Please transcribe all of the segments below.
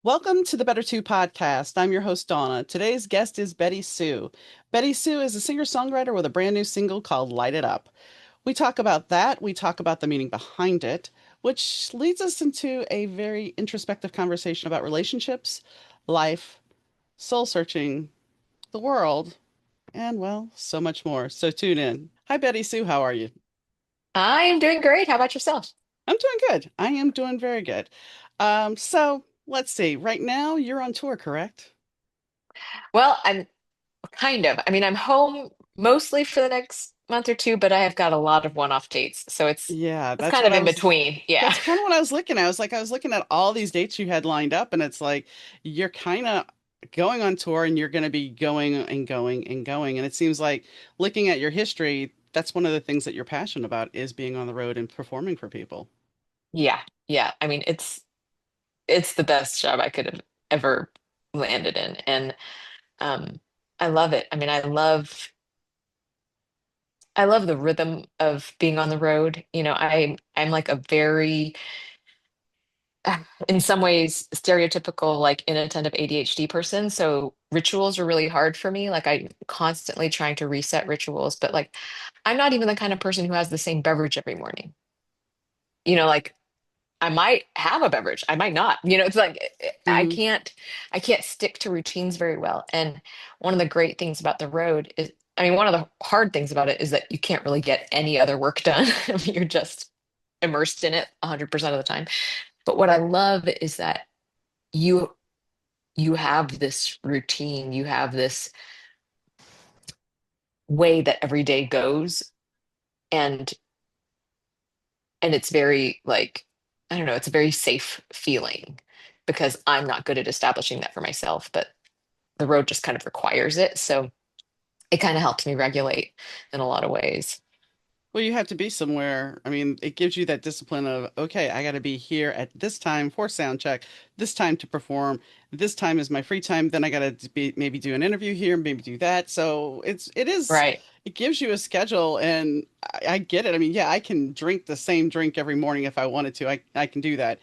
Welcome to the BettySoo podcast. I'm your host, Donna. Today's guest is BettySoo. BettySoo is a singer-songwriter with a brand new single called Light It Up. We talk about that. We talk about the meaning behind it, which leads us into a very introspective conversation about relationships, life, soul searching, the world, and well, so much more. So tune in. Hi, BettySoo. How are you? I'm doing great. How about yourself? I'm doing good. I am doing very good. So let's see. Right now, you're on tour, correct? Well, I'm kind of. I mean, I'm home mostly for the next month or two, but I have got a lot of one-off dates. So it's Yeah, it's that's kind what of I in was. between. Yeah. That's kind of what I was looking at. I was looking at all these dates you had lined up, and it's like you're kind of going on tour and you're going to be going and going and going. And it seems like looking at your history, that's one of the things that you're passionate about is being on the road and performing for people. Yeah. Yeah. I mean, it's the best job I could have ever landed in. And um I love it. I mean, I love the rhythm of being on the road. I'm like a very in some ways stereotypical like inattentive ADHD person, so rituals are really hard for me. Like I'm constantly trying to reset rituals, but like I'm not even the kind of person who has the same beverage every morning. Like I might have a beverage, I might not. It's like I Hmm. can't I can't stick to routines very well. And one of the great things about the road is, I mean, one of the hard things about it is that you can't really get any other work done. You're just immersed in it 100% of the time. But what I love is that you you have this routine, you have this way that every day goes, and it's very like, I don't know, it's a very safe feeling because I'm not good at establishing that for myself, but the road just kind of requires it. So it kind of helps me regulate in a lot of ways. Well, you have to be somewhere. I mean, it gives you that discipline of, okay, I got to be here at this time for sound check, this time to perform, this time is my free time. Then I got to be maybe do an interview here, maybe do that. So Right. it gives you a schedule, and I get it. I mean, yeah, I can drink the same drink every morning if I wanted to. I can do that.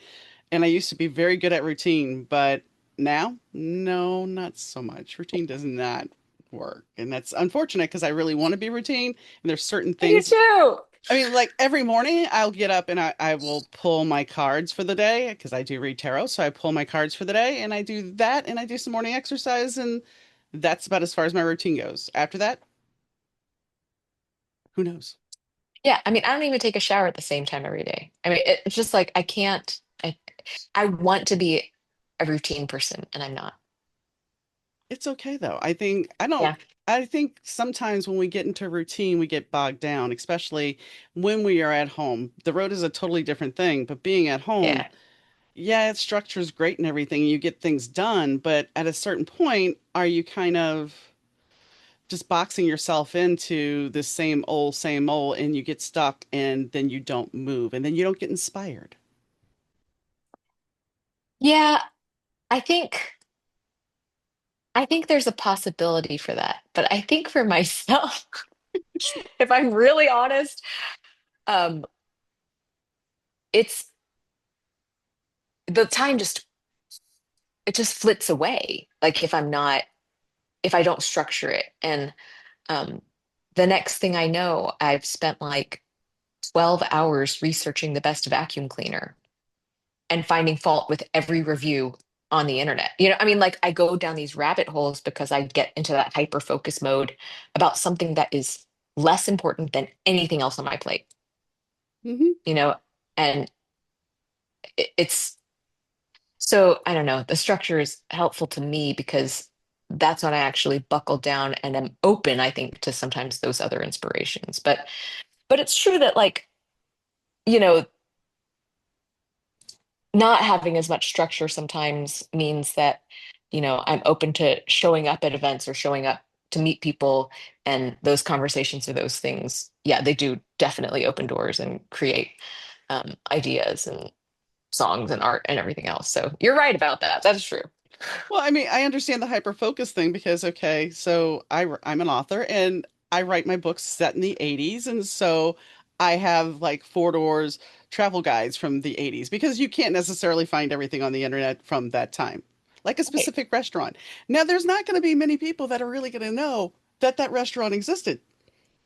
And I used to be very good at routine, but now, no, not so much. Routine does not work. And that's unfortunate because I really want to be routine. And there's certain I do things. too. I mean, like every morning I'll get up and I will pull my cards for the day because I do read tarot. So I pull my cards for the day and I do that and I do some morning exercise and that's about as far as my routine goes. After that, who knows? Yeah, I mean, I don't even take a shower at the same time every day. I mean, it's just like I can't. I want to be a routine person, and I'm not. It's okay though. I don't Yeah, I think sometimes when we get into routine, we get bogged down, especially when we are at home. The road is a totally different thing, but being at home, yeah. yeah, its structure is great and everything, and you get things done, but at a certain point, are you kind of just boxing yourself into the same old, and you get stuck, and then you don't move, and then you don't get inspired. Yeah, I think I think there's a possibility for that. But I think for myself, if I'm really honest, um, it's the time just it just flits away. Like if I don't structure it. And um the next thing I know, I've spent like 12 hours researching the best vacuum cleaner and finding fault with every review on the internet. I mean, like I go down these rabbit holes because I get into that hyper focus mode about something that is less important than anything else on my plate, Hmm. you know, and it's so I don't know, the structure is helpful to me because that's when I actually buckle down and am open, I think, to sometimes those other inspirations. But it's true that like, you know, not having as much structure sometimes means that, I'm open to showing up at events or showing up to meet people, and those conversations or those things, yeah, they do definitely open doors and create ideas and songs and art and everything else. So you're right about that. That is true. Well, I mean, I understand the hyper focus thing because, okay, so I'm an author and I write my books set in the 80s. And so I have like four doors travel guides from the 80s because you can't necessarily find everything on the internet from that time. like a Right. specific restaurant. Now, there's not going to be many people that are really going to know that that restaurant existed.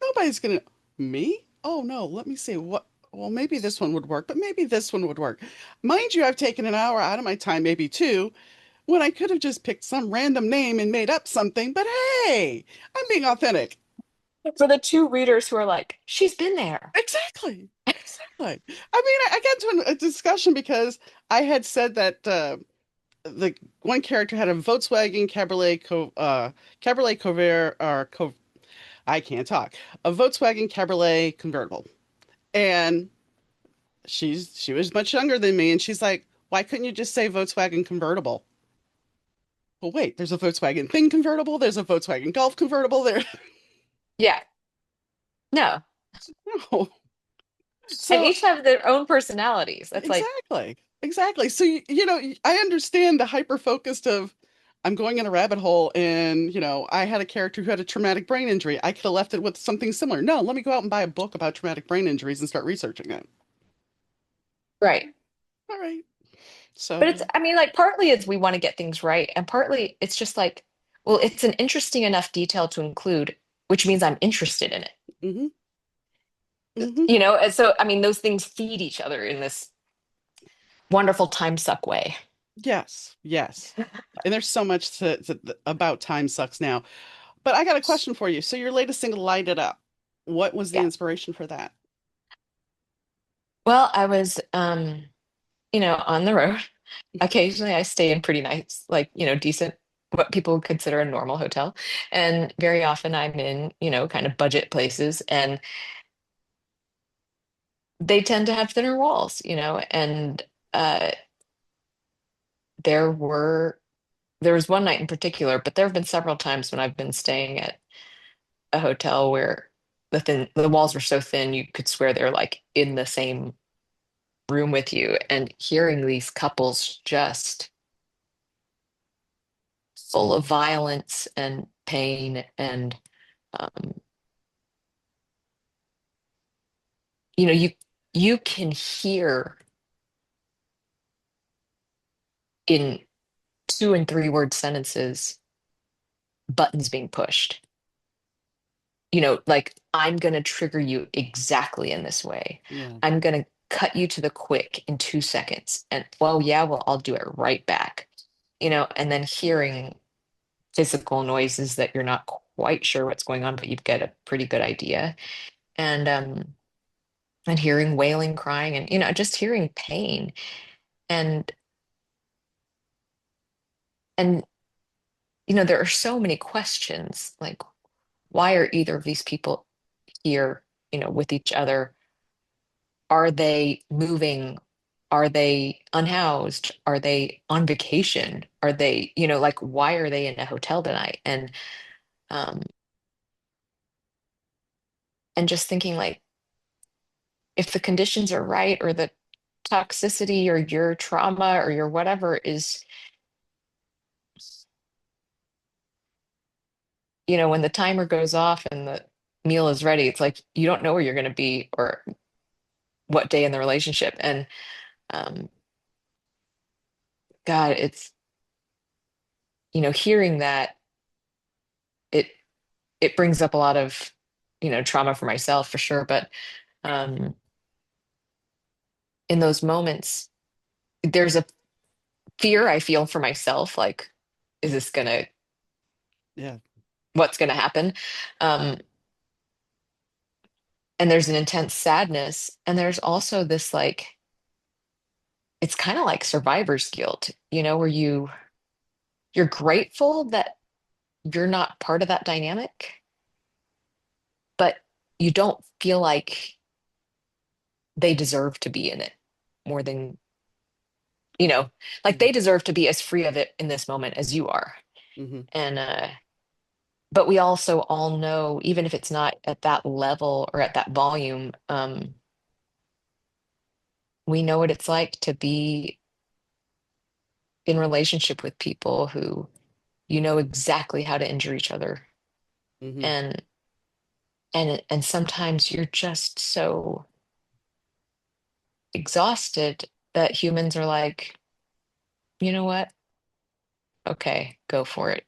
Nobody's going to, me? Oh no, let me see what. Well, maybe this one would work, but maybe this one would work. Mind you, I've taken an hour out of my time, maybe two, when I could have just picked some random name and made up something. But hey, I'm being authentic. For the two readers who are like, she's been there. Exactly. Exactly. I mean, I got into a discussion because I had said that the one character had a Volkswagen Cabriolet Cover or I can't talk. A Volkswagen Cabriolet convertible. And she was much younger than me and she's like, "Why couldn't you just say Volkswagen convertible?" Well, wait, there's a Volkswagen thing convertible, there's a Volkswagen Golf convertible there. Yeah. No. No. And So each have their own personalities. That's like, exactly. Exactly. So, I understand the hyper focused of I'm going in a rabbit hole and, I had a character who had a traumatic brain injury. I could have left it with something similar. No, let me go out and buy a book about traumatic brain injuries and start researching it. right. All right. But it's, So, I mean, like, partly it's we want to get things right. And partly it's just like, well, it's an interesting enough detail to include, which means I'm interested in it. hmm hmm And so, I mean, those things feed each other in this wonderful time suck way. yes, yes. And there's so much about Time Sucks now. But I got a question for you. So your latest single, Light It Up, what was the Yeah. inspiration for that? Well, I was, on the road. Occasionally I stay in pretty nice, like, decent, what people would consider a normal hotel. And very often I'm in, kind of budget places and they tend to have thinner walls, and uh there were there was one night in particular, but there have been several times when I've been staying at a hotel where the walls were so thin you could swear they're like in the same room with you, and hearing these couples just full of violence and pain and um, you know you can hear in 2 and 3 word sentences buttons being pushed, like I'm going to trigger you exactly in this way. Yeah. I'm going to cut you to the quick in 2 seconds, and well, yeah, well, I'll do it right back. And then hearing physical noises that you're not quite sure what's going on, but you've got a pretty good idea. And hearing wailing, crying, and just hearing pain. And and there are so many questions, like, why are either of these people here, with each other? Are they moving? Are they unhoused? Are they on vacation? Are they, like, why are they in a hotel tonight? Um and just thinking, like, if the conditions are right, or the toxicity or your trauma or your whatever is, when the timer goes off and the meal is ready, it's like you don't know where you're going to be or what day in the relationship. And um God, it's, hearing that, it it brings up a lot of, trauma for myself for sure. But um in those moments, there's a fear I feel for myself, like, is this gonna Yeah. what's gonna happen? Um and there's an intense sadness, and there's also this, like, it's kind of like survivor's guilt, where you're grateful that you're not part of that dynamic, but you don't feel like they deserve to be in it more than, you know, like hmm they deserve to be as free of it in this moment as you are. hmm And but we also all know, even if it's not at that level or at that volume, we know what it's like to be in relationship with people who exactly how to injure each other. hmm And sometimes you're just so exhausted that humans are like, you know what? okay, go for it.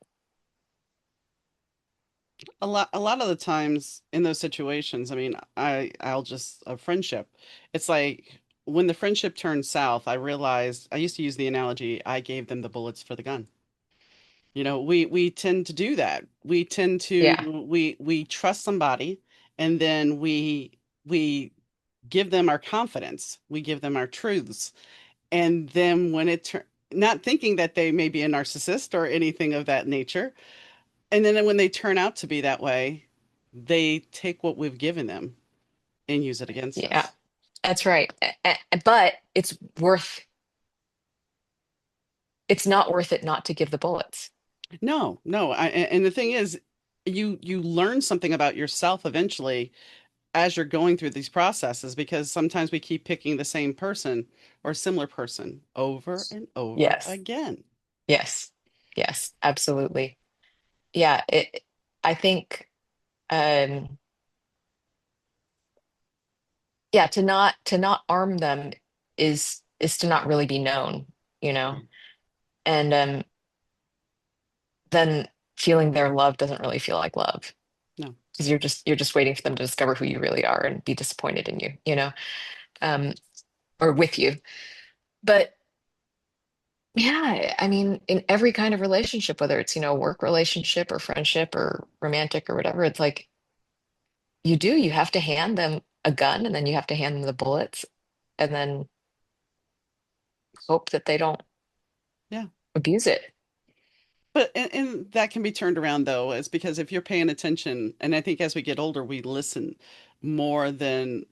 A lot of the times in those situations, I mean, I'll just a friendship. It's like when the friendship turned south, I realized I used to use the analogy, I gave them the bullets for the gun. We tend to do that. We tend to Yeah. we trust somebody, and then we give them our confidence. We give them our truths. And then when not thinking that they may be a narcissist or anything of that nature, and then when they turn out to be that way, they take what we've given them and use it against Yeah. us. That's right. But it's not worth it not to give the bullets. No, no. And the thing is, you learn something about yourself eventually as you're going through these processes, because sometimes we keep picking the same person or similar person over and over Yes. again. Yes. Yes, absolutely. Yeah, I think um yeah, to not arm them is to not really be known, you know. And then feeling their love doesn't really feel like love No. because you're just waiting for them to discover who you really are and be disappointed in you, um, or with you. But yeah, I mean, in every kind of relationship, whether it's, work relationship or friendship or romantic or whatever, it's like you have to hand them a gun and then you have to hand them the bullets and then hope that they don't Yeah. abuse it. But and that can be turned around though, is because if you're paying attention, and I think as we get older, we listen more than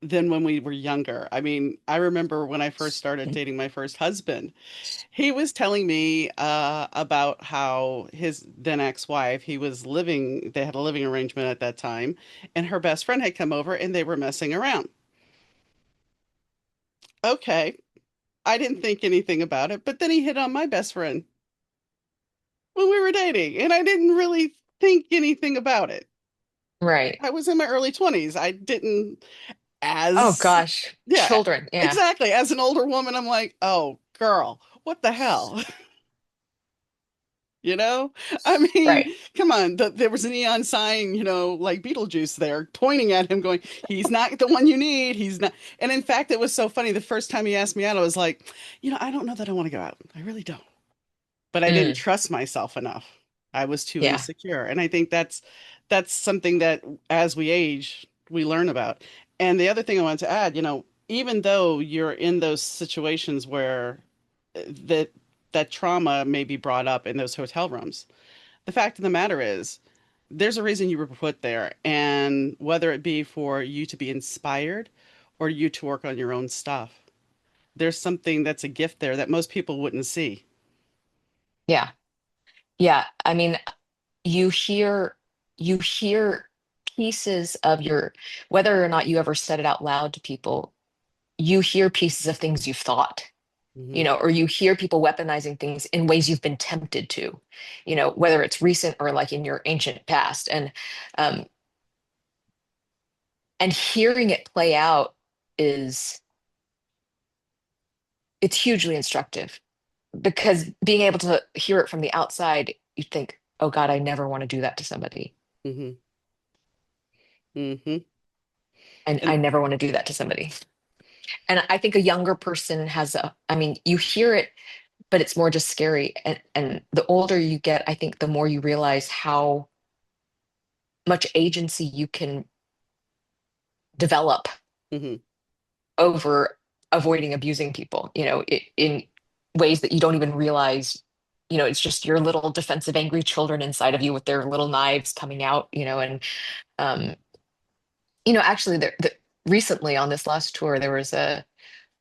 when we were younger. I mean, I remember when I first started dating my first husband, he was telling me about how his then ex-wife, they had a living arrangement at that time, and her best friend had come over and they were messing around. Okay, I didn't think anything about it, but then he hit on my best friend when we were dating, and I didn't really think anything about it. Right. I was in my early 20s. I didn't, Oh as, gosh, yeah, children. Yeah. exactly. As an older woman, I'm like, oh, girl, what the hell? You know, I mean, Right. come on. There was a neon sign, like Beetlejuice there, pointing at him, going, "He's not the one you need. He's not." And in fact, it was so funny. The first time he asked me out, I was like, I don't know that I want to go out. I really don't. But I didn't Mm, trust myself enough. I was too yeah. insecure, and I think that's something that as we age, we learn about. And the other thing I wanted to add, even though you're in those situations where that that trauma may be brought up in those hotel rooms, the fact of the matter is, there's a reason you were put there, and whether it be for you to be inspired or you to work on your own stuff, there's something that's a gift there that most people wouldn't see. Yeah. Yeah. I mean, you hear you hear pieces of whether or not you ever said it out loud to people, you hear pieces of things you've thought, Hmm. or you hear people weaponizing things in ways you've been tempted to, whether it's recent or like in your ancient past. Um, and hearing it play out is it's hugely instructive because being able to hear it from the outside, you think, oh God, I never want to do that to somebody. Hmm. Hmm. And And I never want to do that to somebody. And I think a younger person I mean, you hear it, but it's more just scary. And the older you get, I think the more you realize how much agency you can develop hmm. over avoiding abusing people, in ways that you don't even realize. It's just your little defensive, angry children inside of you with their little knives coming out, and um, actually recently on this last tour, there was a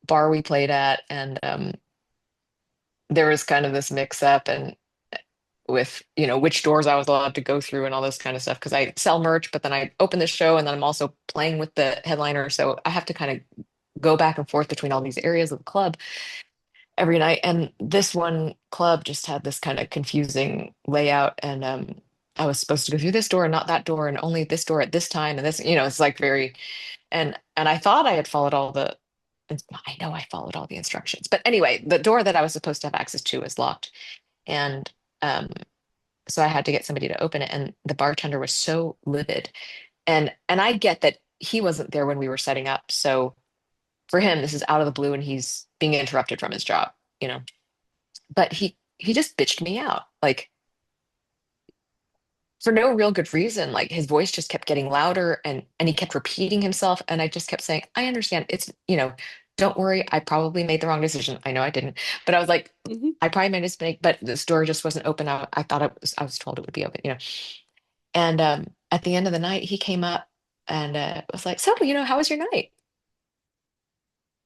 bar we played at, and there was kind of this mix up and with which doors I was allowed to go through and all this kind of stuff because I sell merch, but then I open the show and then I'm also playing with the headliner, so I have to kind of go back and forth between all these areas of the club every night. And this one club just had this kind of confusing layout, and I was supposed to go through this door and not that door, and only this door at this time, and this, it's like very and I thought I had followed I know I followed all the instructions, but anyway, the door that I was supposed to have access to is locked. And um, so I had to get somebody to open it, and the bartender was so livid. And I get that he wasn't there when we were setting up. So for him, this is out of the blue and he's being interrupted from his job, you know. But he just bitched me out. Like for no real good reason. Like his voice just kept getting louder and he kept repeating himself. And I just kept saying, I understand. It's, don't worry. I probably made the wrong decision. I know I didn't. But I was like, Hmm. I probably made a mistake, but this door just wasn't open. I thought I was told it would be open, And at the end of the night, he came up and was like, so, how was your night?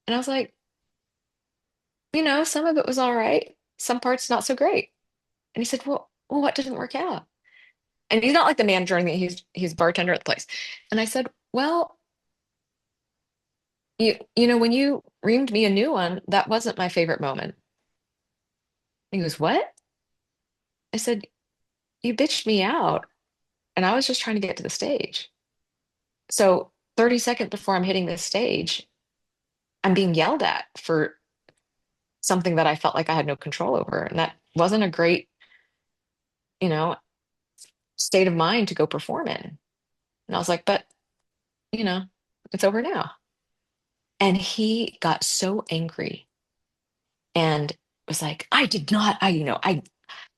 And I was like, some of it was all right. Some parts not so great. And he said, well, what didn't work out? And he's not like the manager or anything. He's bartender at the place. And I said, well, when you reamed me a new one, that wasn't my favorite moment. He goes, what? I said, you bitched me out, and I was just trying to get to the stage. So 30 seconds before I'm hitting this stage, I'm being yelled at for something that I felt like I had no control over. And that wasn't a great, you know, state of mind to go perform in. And I was like, but, you know, it's over now. And he got so angry and was like, I did not, I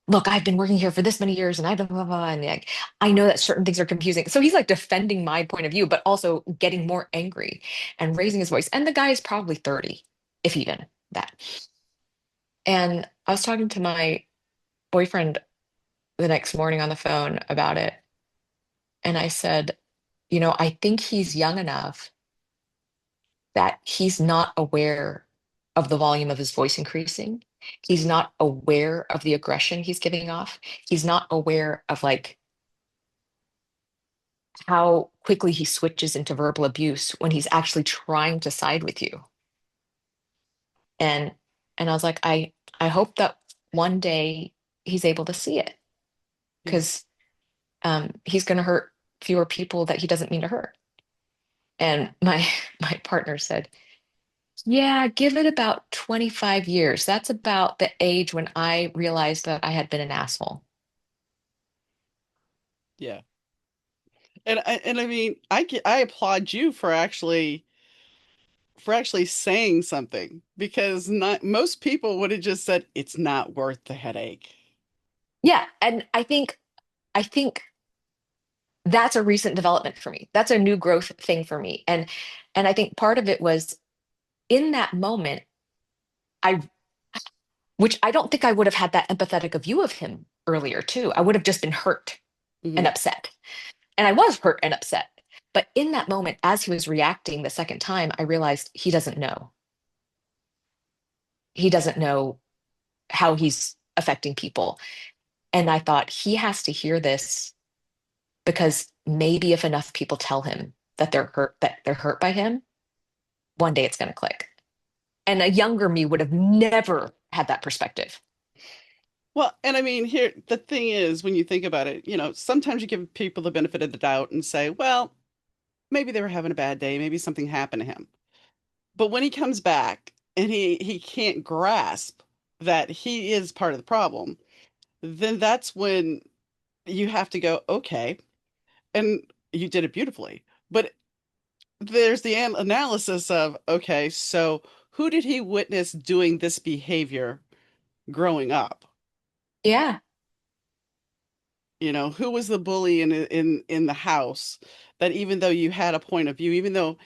look, I've been working here for this many years and I blah, blah, blah. And like, I know that certain things are confusing. So he's like defending my point of view, but also getting more angry and raising his voice. And the guy is probably 30, if even that. And I was talking to my boyfriend the next morning on the phone about it. And I said, I think he's young enough that he's not aware of the volume of his voice increasing. He's not aware of the aggression he's giving off. He's not aware of like how quickly he switches into verbal abuse when he's actually trying to side with you. And I was like, I hope that one day he's able to see it Yeah. because he's going to hurt fewer people that he doesn't mean to hurt. And my my partner said, yeah, give it about 25 years. That's about the age when I realized that I had been an asshole. Yeah. And I mean, I applaud you for actually saying something because not most people would have just said it's not worth the headache. Yeah, and I think that's a recent development for me. That's a new growth thing for me. And I think part of it was in that moment, I which I don't think I would have had that empathetic a view of him earlier too. I would have just been hurt and Hmm. upset. And I was hurt and upset. But in that moment, as he was reacting the second time, I realized he doesn't know. He doesn't know how he's affecting people. And I thought he has to hear this because maybe if enough people tell him that they're hurt by him, one day it's going to click. And a younger me would have never had that perspective. Well, and I mean, here the thing is, when you think about it, sometimes you give people the benefit of the doubt and say, well, maybe they were having a bad day, maybe something happened to him. But when he comes back and he can't grasp that he is part of the problem, then that's when you have to go, okay, and you did it beautifully. But there's the analysis of, okay, so who did he witness doing this behavior growing up? Yeah. Who was the bully in the house that even though you had a point of view, even though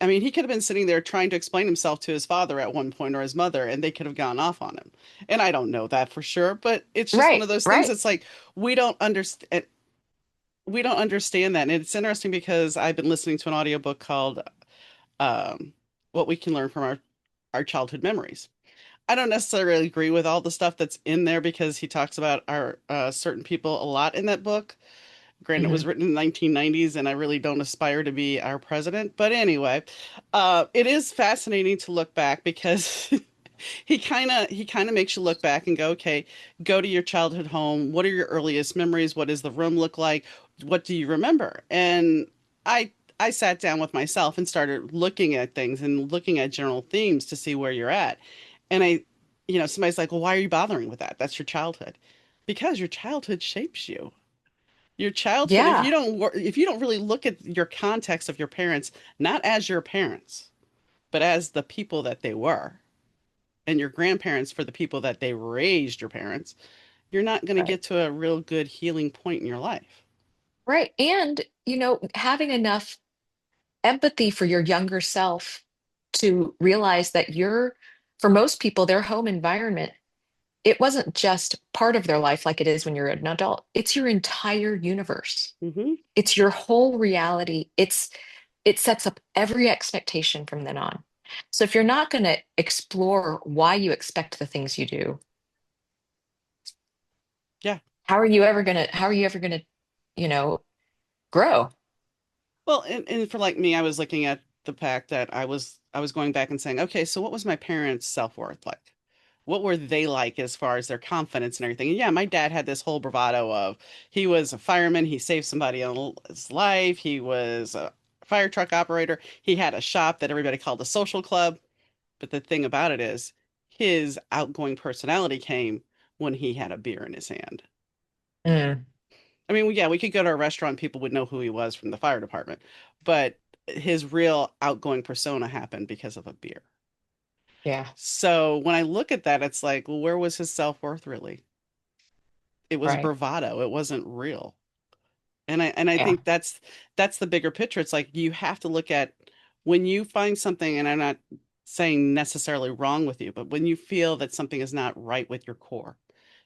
I mean, he could have been sitting there trying to explain himself to his father at one point or his mother, and they could have gone off on him. And I don't know that for sure, but it's just one Right. of those things. Right. It's like we don't understand. We don't understand that. And it's interesting because I've been listening to an audiobook called um, What We Can Learn from Our Childhood Memories. I don't necessarily agree with all the stuff that's in there because he talks about our certain people a lot in that book. Granted, it was Mhm. written in the 1990s, and I really don't aspire to be our president. But anyway, it is fascinating to look back because he kind of makes you look back and go, okay, go to your childhood home. What are your earliest memories? What does the room look like? What do you remember? And I sat down with myself and started looking at things and looking at general themes to see where you're at. And somebody's like, well, why are you bothering with that? That's your childhood. Because your childhood shapes you. Your childhood, Yeah, if you don't really look at your context of your parents, not as your parents, but as the people that they were, and your grandparents for the people that they raised your parents, you're not going to right. get to a real good healing point in your life. Right. And, having enough empathy for your younger self to realize that for most people, their home environment, it wasn't just part of their life like it is when you're an adult. It's your entire universe. Hmm. It's your whole reality. It sets up every expectation from then on. So if you're not going to explore why you expect the things you do, Yeah. how are you ever going to, you know, grow? Well, and for like me, I was looking at the fact that I was going back and saying, okay, so what was my parents' self-worth like? What were they like as far as their confidence and everything? And yeah, my dad had this whole bravado of he was a fireman, he saved somebody else's life, he was a fire truck operator, he had a shop that everybody called a social club. But the thing about it is, his outgoing personality came when he had a beer in his hand. Mm, I mean, yeah, we could go to a restaurant, people would know who he was from the fire department, but his real outgoing persona happened because of a beer. yeah, So when I look at that, it's like, well, where was his self-worth really? It was right. bravado. It wasn't real. And I Yeah. think that's the bigger picture. It's like you have to look at when you find something, and I'm not saying necessarily wrong with you, but when you feel that something is not right with your core,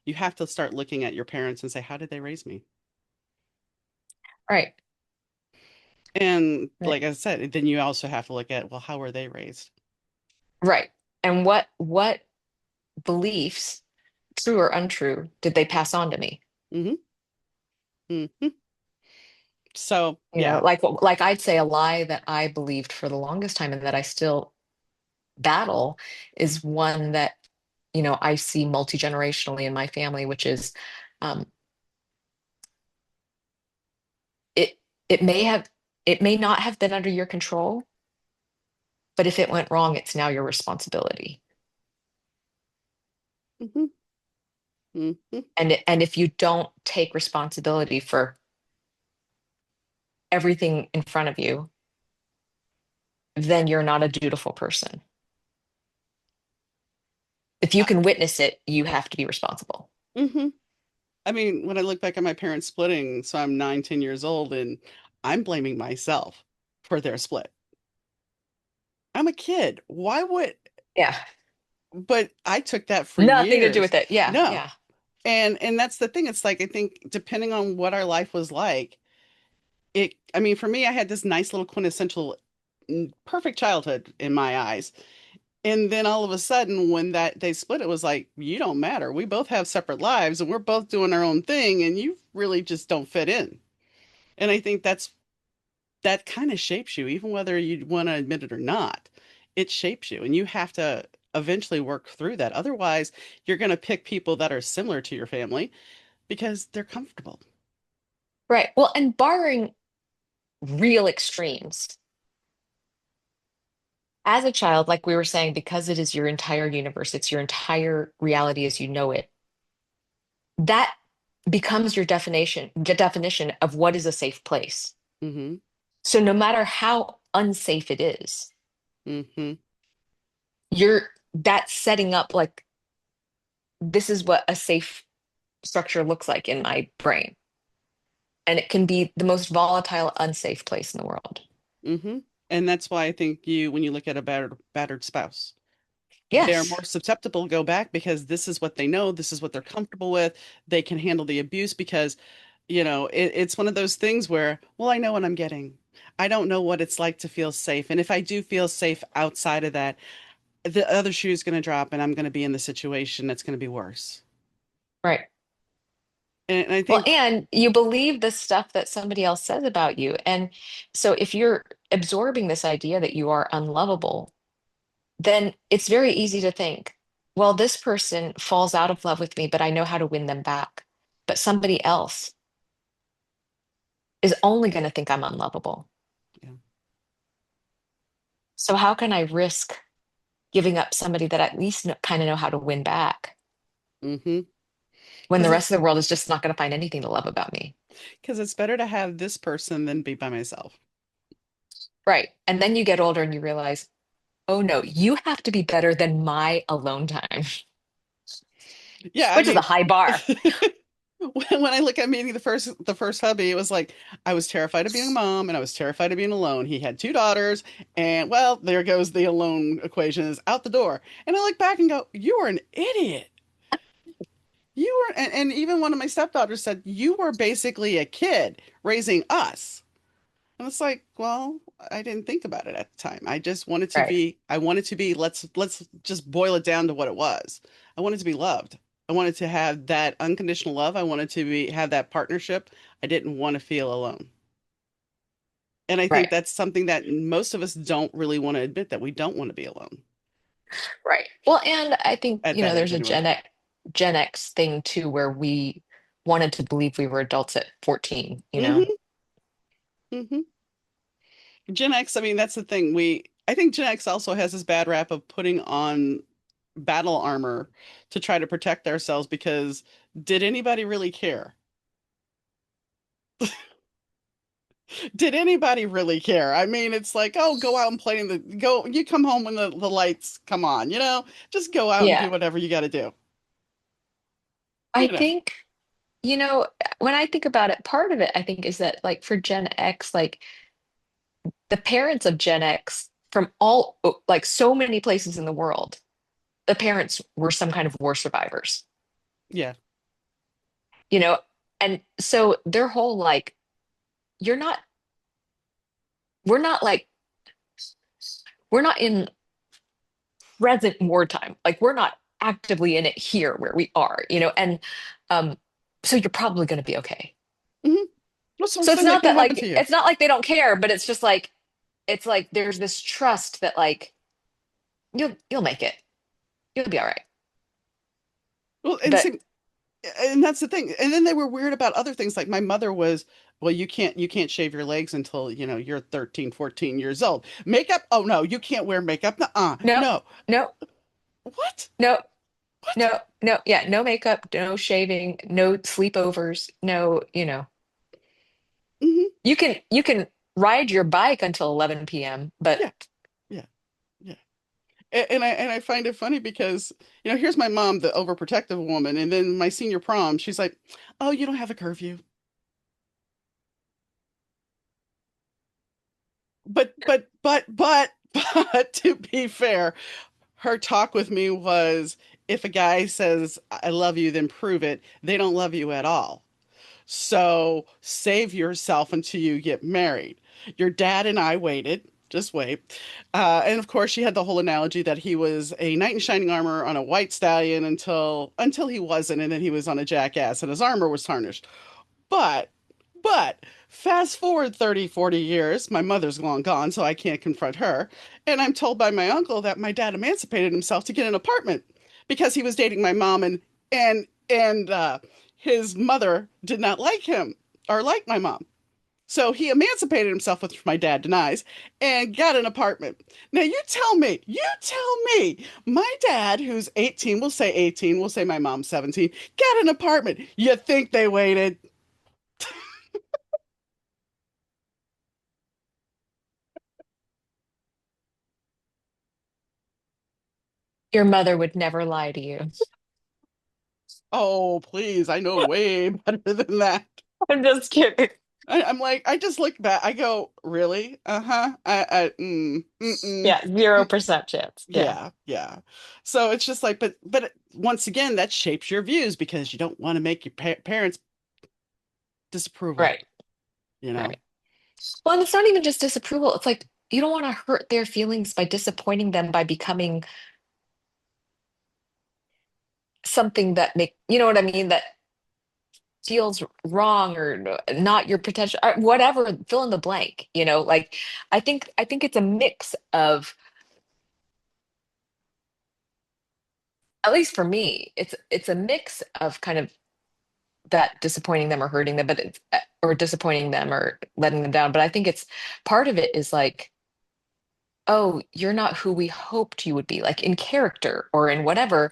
you have to start looking at your parents and say, how did they raise me? Right. And Right. like I said, then you also have to look at, well, how were they raised? Right. And what beliefs, true or untrue, did they pass on to me? Hmm. Hmm. So You know, yeah. like I'd say a lie that I believed for the longest time and that I still battle is one that, I see multi-generationally in my family, which is um it it may have it may not have been under your control, but if it went wrong, it's now your responsibility. Hmm. Hmm. And if you don't take responsibility for everything in front of you, then you're not a dutiful person. If you can witness it, you have to be responsible. Hmm. I mean, when I look back at my parents splitting, so I'm 9, 10 years old, and I'm blaming myself for their split. I'm a kid. Why would, Yeah. but I took that for Nothing to do years. with it. Yeah. No. Yeah. And that's the thing. It's like I think depending on what our life was like, I mean, for me, I had this nice little quintessential perfect childhood in my eyes. And then all of a sudden, when that they split, it was like, you don't matter. We both have separate lives and we're both doing our own thing, and you really just don't fit in. And I think that kind of shapes you, even whether you want to admit it or not. It shapes you, and you have to eventually work through that. Otherwise, you're going to pick people that are similar to your family because they're comfortable. Right. Well, and barring real extremes, as a child, like we were saying, because it is your entire universe, it's your entire reality as you know it, that becomes your definition of what is a safe place. Hmm. So no matter how unsafe it is, Hmm. you're that's setting up like this is what a safe structure looks like in my brain. And it can be the most volatile, unsafe place in the world. Hmm. And that's why I think when you look at a battered spouse, they're Yes. more susceptible to go back because this is what they know, this is what they're comfortable with. They can handle the abuse because, it's one of those things where, well, I know what I'm getting. I don't know what it's like to feel safe. And if I do feel safe outside of that, the other shoe is going to drop and I'm going to be in the situation that's going to be worse. Right. And I Well, think, and you believe the stuff that somebody else says about you. And so if you're absorbing this idea that you are unlovable, then it's very easy to think, well, this person falls out of love with me, but I know how to win them back. But somebody else is only going to think I'm unlovable. yeah. So how can I risk? giving up somebody that at least kind of know how to win back Mm-hmm. when the Because rest of the world is just not going to find anything to love about me. it's better to have this person than be by myself. Right. And then you get older and you realize, oh no, you have to be better than my alone time, Yeah, I which is a mean, high bar. when I look at meeting the first hubby, it was like I was terrified of being a mom and I was terrified of being alone. He had two daughters, and well, there goes the alone equation is out the door. And I look back and go, "You were an idiot. You were," and even one of my stepdaughters said, "You were basically a kid raising us." And it's like, well, I didn't think about it at the time. Right. I wanted to be, let's just boil it down to what it was. I wanted to be loved. I wanted to have that unconditional love. I wanted to have that partnership. I didn't want to feel alone. And I think Right. that's something that most of us don't really want to admit that we don't want to be alone Right. Well, and I think, at that there's age a anyway. Gen X thing too, where we wanted to believe we were adults at 14, you know? Hmm. Hmm. Gen X, I mean, that's the thing. I think Gen X also has this bad rap of putting on battle armor to try to protect ourselves because did anybody really care? Did anybody really care? I mean, it's like, oh, go out and play in the go. You come home when the lights come on, just go out and Yeah. do whatever you got to do, I you know. think, when I think about it, part of it, I think, is that like for Gen X, like the parents of Gen X from like so many places in the world, the parents were some kind of war survivors, Yeah. you know? And so their whole like, you're not, we're not like, we're not in present wartime. Like we're not actively in it here where we are, and um, so you're probably going to be okay. Hmm. What's the So worst it's thing that not can that happen like to you? it's not like they don't care, but it's just like there's this trust that like you'll make it. You'll be all right. Well, But and that's the thing. And then they were weird about other things. Like my mother was, well, you can't shave your legs until, you're 13, 14 years old. Makeup? Oh no, you can't wear makeup. Nuh-uh. no, No. no, What? no, What? no, no, yeah, no makeup, no shaving, no sleepovers, no, Hmm. you can ride your bike until 11 p.m., but Yeah. Yeah. Yeah. And I find it funny because, here's my mom, the overprotective woman, and then my senior prom, she's like, "Oh, you don't have a curfew." But but to be fair, her talk with me was if a guy says I love you, then prove it. They don't love you at all. So save yourself until you get married. Your dad and I waited. Just wait. And of course, she had the whole analogy that he was a knight in shining armor on a white stallion until he wasn't, and then he was on a jackass and his armor was tarnished. But, but fast forward 30, 40 years, my mother's long gone, so I can't confront her. And I'm told by my uncle that my dad emancipated himself to get an apartment because he was dating my mom and his mother did not like him or like my mom. So he emancipated himself, which my dad denies, and got an apartment. Now you tell me, my dad, who's 18, we'll say 18, we'll say my mom's 17, got an apartment. You think they waited? your mother would never lie to you. Oh, please. I know way better than that. I'm just kidding. I'm like, I just look back. I go, really? Uh-huh. Yeah, mm, 0% chance. Yeah. yeah, yeah. So it's just like, but once again, that shapes your views because you don't want to make your parents disapproval, Right. you know? Right. Well, and it's not even just disapproval. It's like you don't want to hurt their feelings by disappointing them by becoming something that you know what I mean, that feels wrong or not your potential, or whatever, fill in the blank, like I think it's a mix of, at least for me, it's a mix of kind of that disappointing them or hurting them, but it's or disappointing them or letting them down. But I think it's part of it is like oh, you're not who we hoped you would be, like in character or in whatever.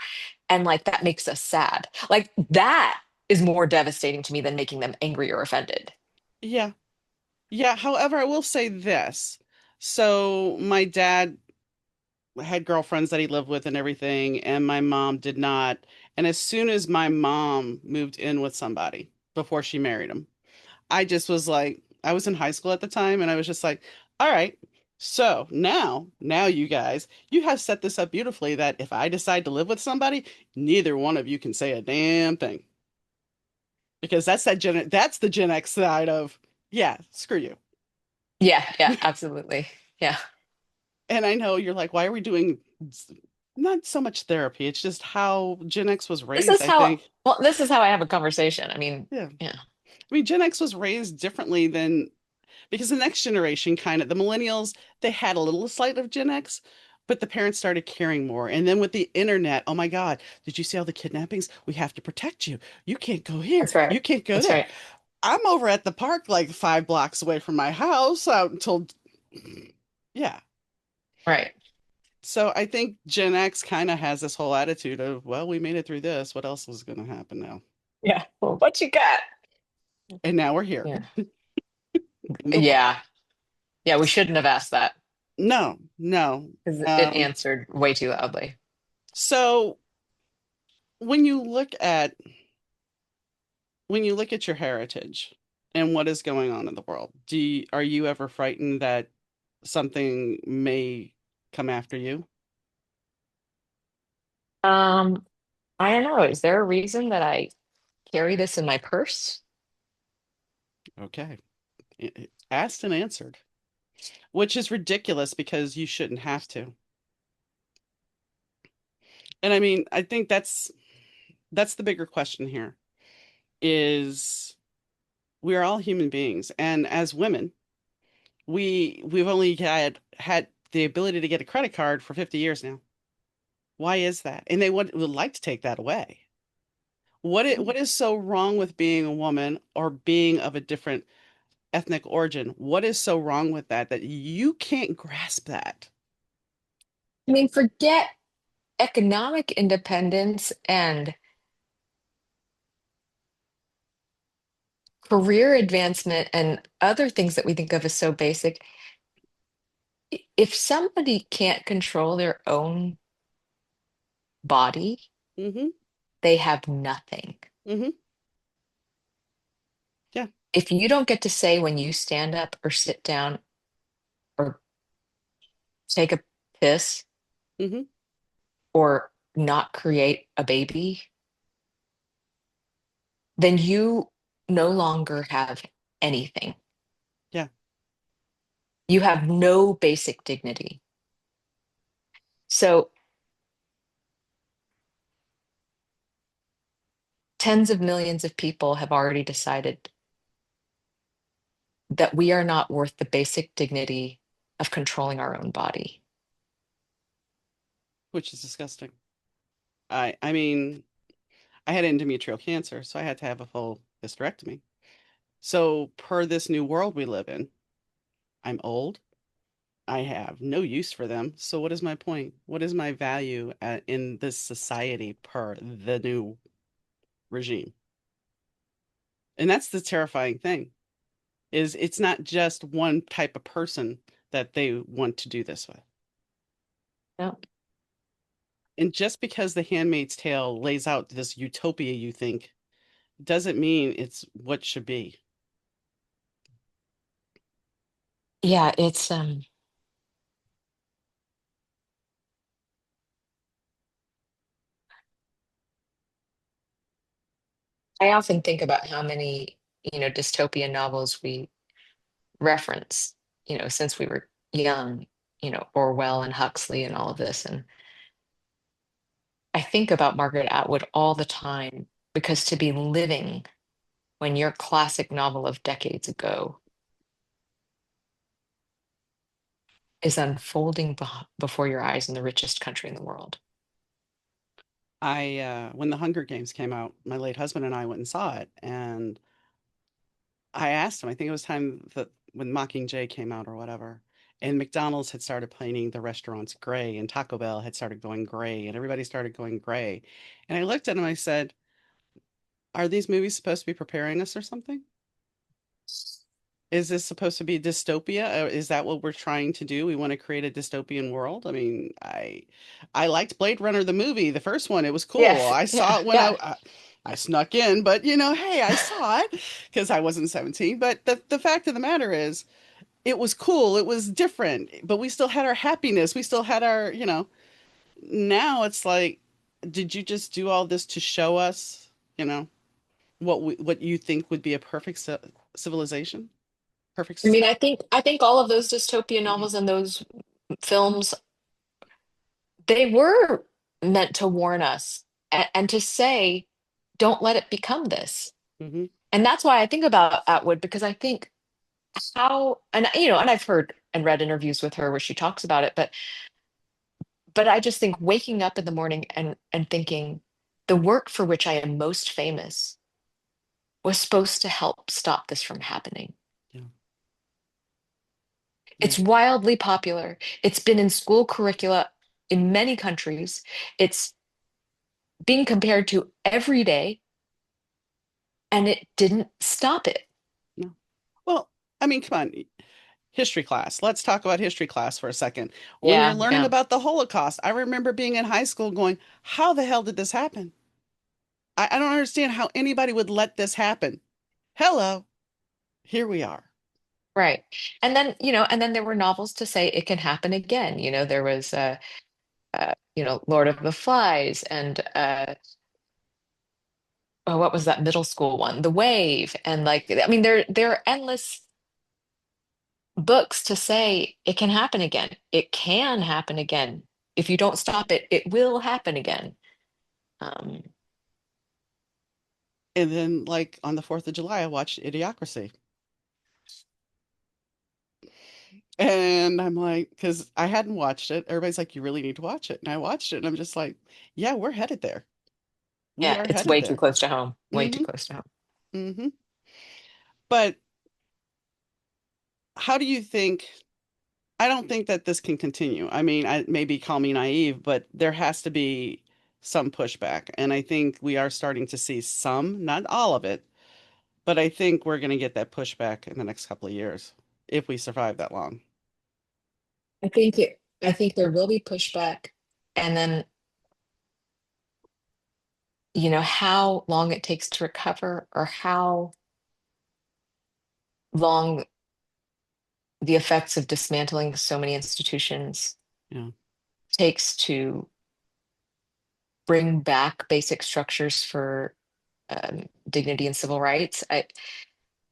And like that makes us sad. Like that is more devastating to me than making them angry or offended. Yeah. Yeah. However, I will say this. So my dad had girlfriends that he lived with and everything, and my mom did not. And as soon as my mom moved in with somebody before she married him, I just was like, I was in high school at the time, and I was just like, all right, so now you guys, you have set this up beautifully that if I decide to live with somebody, neither one of you can say a damn thing because that's the Gen X side of, yeah, screw you. Yeah, yeah, absolutely. Yeah. And I know you're like, why are we doing not so much therapy? It's just how Gen X was This raised, is I how, think. well, this is how I have a conversation. I mean, Yeah. yeah, I mean, Gen X was raised differently than because the next generation kind of the millennials, they had a little slight of Gen X, but the parents started caring more. And then with the internet, oh my God, did you see all the kidnappings? We have to protect you. You can't go here. that's right. You can't go That's there. right. I'm over at the park like 5 blocks away from my house out until, yeah. Right. So I think Gen X kind of has this whole attitude of, well, we made it through this. What else is going to happen now? Yeah. Well, what you got? And now we're here. Yeah. Move on. Yeah. Yeah, we shouldn't have asked that No, no. because it Um, answered way too loudly. so when you look at your heritage and what is going on in the world, are you ever frightened that something may come after you? Um, I don't know. Is there a reason that I carry this in my purse? Okay. Asked and answered, which is ridiculous because you shouldn't have to. And I mean, I think that's the bigger question here is we are all human beings, and as women, we've only had the ability to get a credit card for 50 years now. Why is that? And they would like to take that away. What is so wrong with being a woman or being of a different ethnic origin? What is so wrong with that that you can't grasp that? I mean, forget economic independence and career advancement and other things that we think of as so basic. If somebody can't control their own body, Mm-hmm. they have nothing. Mm-hmm. Yeah. If you don't get to say when you stand up or sit down or take a piss Mm-hmm. or not create a baby, then you no longer have anything. Yeah. You have no basic dignity. So tens of millions of people have already decided that we are not worth the basic dignity of controlling our own body. Which is disgusting. I mean, I had endometrial cancer, so I had to have a full hysterectomy. So per this new world we live in, I'm old. I have no use for them. So what is my point? What is my value in this society per the new regime? And that's the terrifying thing is it's not just one type of person that they want to do this with. No. And just because The Handmaid's Tale lays out this utopia you think doesn't mean it's what should be. Yeah, I often think about how many, dystopian novels we reference, since we were young, Orwell and Huxley and all of this. And I think about Margaret Atwood all the time because to be living when your classic novel of decades ago is unfolding before your eyes in the richest country in the world. When the Hunger Games came out, my late husband and I went and saw it, and I asked him, I think it was time that when Mockingjay came out or whatever, and McDonald's had started painting the restaurants gray, and Taco Bell had started going gray, and everybody started going gray. And I looked at him, I said, "Are these movies supposed to be preparing us or something? Is this supposed to be dystopia? Is that what we're trying to do? We want to create a dystopian world? I mean, I liked Blade Runner the movie, the first one. It was cool. Yes. I Yeah. saw it when Yeah. I snuck in, but hey, I saw it because I wasn't 17. But the fact of the matter is, it was cool. It was different, but we still had our happiness. We still had our. Now it's like, did you just do all this to show us, you know, what you think would be a perfect civilization, perfect I mean, society? I think all of those dystopian novels and those films, they were meant to warn us and to say, don't let it become this. Hmm. And that's why I think about Atwood, because I think how, and and I've heard and read interviews with her where she talks about it, but I just think waking up in the morning and thinking the work for which I am most famous was supposed to help stop this from happening. Yeah. Yeah. It's wildly popular. It's been in school curricula in many countries. It's being compared to every day, and it didn't stop it. No. Well, I mean, come on. History class. Let's talk about history class for a second. When we were Yeah, learning yeah, about the Holocaust, I remember being in high school going, how the hell did this happen? I don't understand how anybody would let this happen. Hello, here we are. right. And then there were novels to say it can happen again. There was Lord of the Flies and oh, what was that middle school one? The Wave. And like, I mean, there are endless books to say it can happen again. It can happen again. If you don't stop it, it will happen again. Um, And then, like on the 4th of July, I watched Idiocracy. And I'm like, because I hadn't watched it. Everybody's like, you really need to watch it. And I watched it, and I'm just like, yeah, we're headed there. We yeah, are it's headed way too there. close to home. Way too Hmm. close to home. Hmm. But how do you think? I don't think that this can continue. I mean, maybe call me naive, but there has to be some pushback. And I think we are starting to see some, not all of it, but I think we're going to get that pushback in the next couple of years if we survive that long. I think there will be pushback. And then, how long it takes to recover or how long the effects of dismantling so many institutions Yeah. takes to bring back basic structures for dignity and civil rights.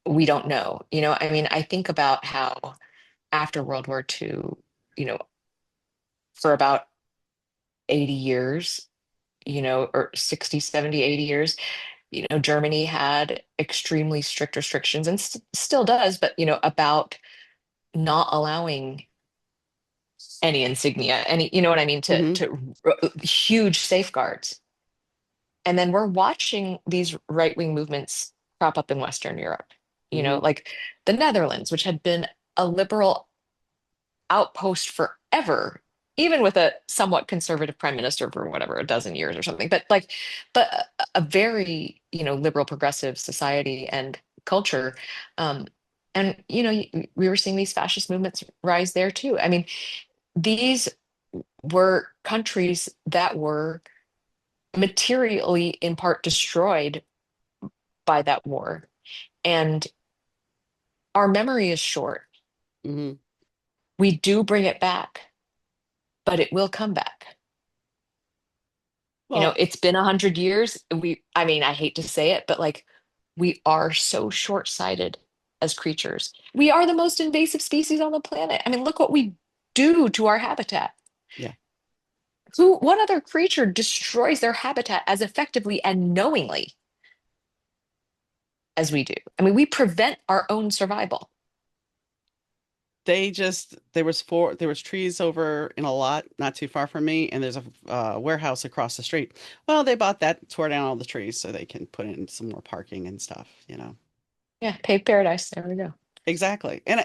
We don't know. I mean, I think about how after World War II, you know, for about 80 years, or 60, 70, 80 years, Germany had extremely strict restrictions and still does, but, about not allowing any insignia, you know what I mean, Hmm. huge safeguards. And then we're watching these right-wing movements crop up in Western Europe, Hmm. like the Netherlands, which had been a liberal outpost forever, even with a somewhat conservative prime minister for whatever, a dozen years or something. But a very, liberal progressive society and culture. Um, and, we were seeing these fascist movements rise there too. I mean, these were countries that were materially in part destroyed by that war. And our memory is short. Hmm. We do bring it back, but it will come back. Well, It's been 100 years. I mean, I hate to say it, but like we are so short-sighted as creatures. We are the most invasive species on the planet. I mean, look what we do to our habitat. yeah, What other creature destroys their habitat as effectively and knowingly as we do? I mean, we prevent our own survival. there was trees over in a lot not too far from me, and there's a warehouse across the street. Well, they bought that, tore down all the trees so they can put in some more parking and stuff. Yeah, paved paradise. There we go. Exactly. And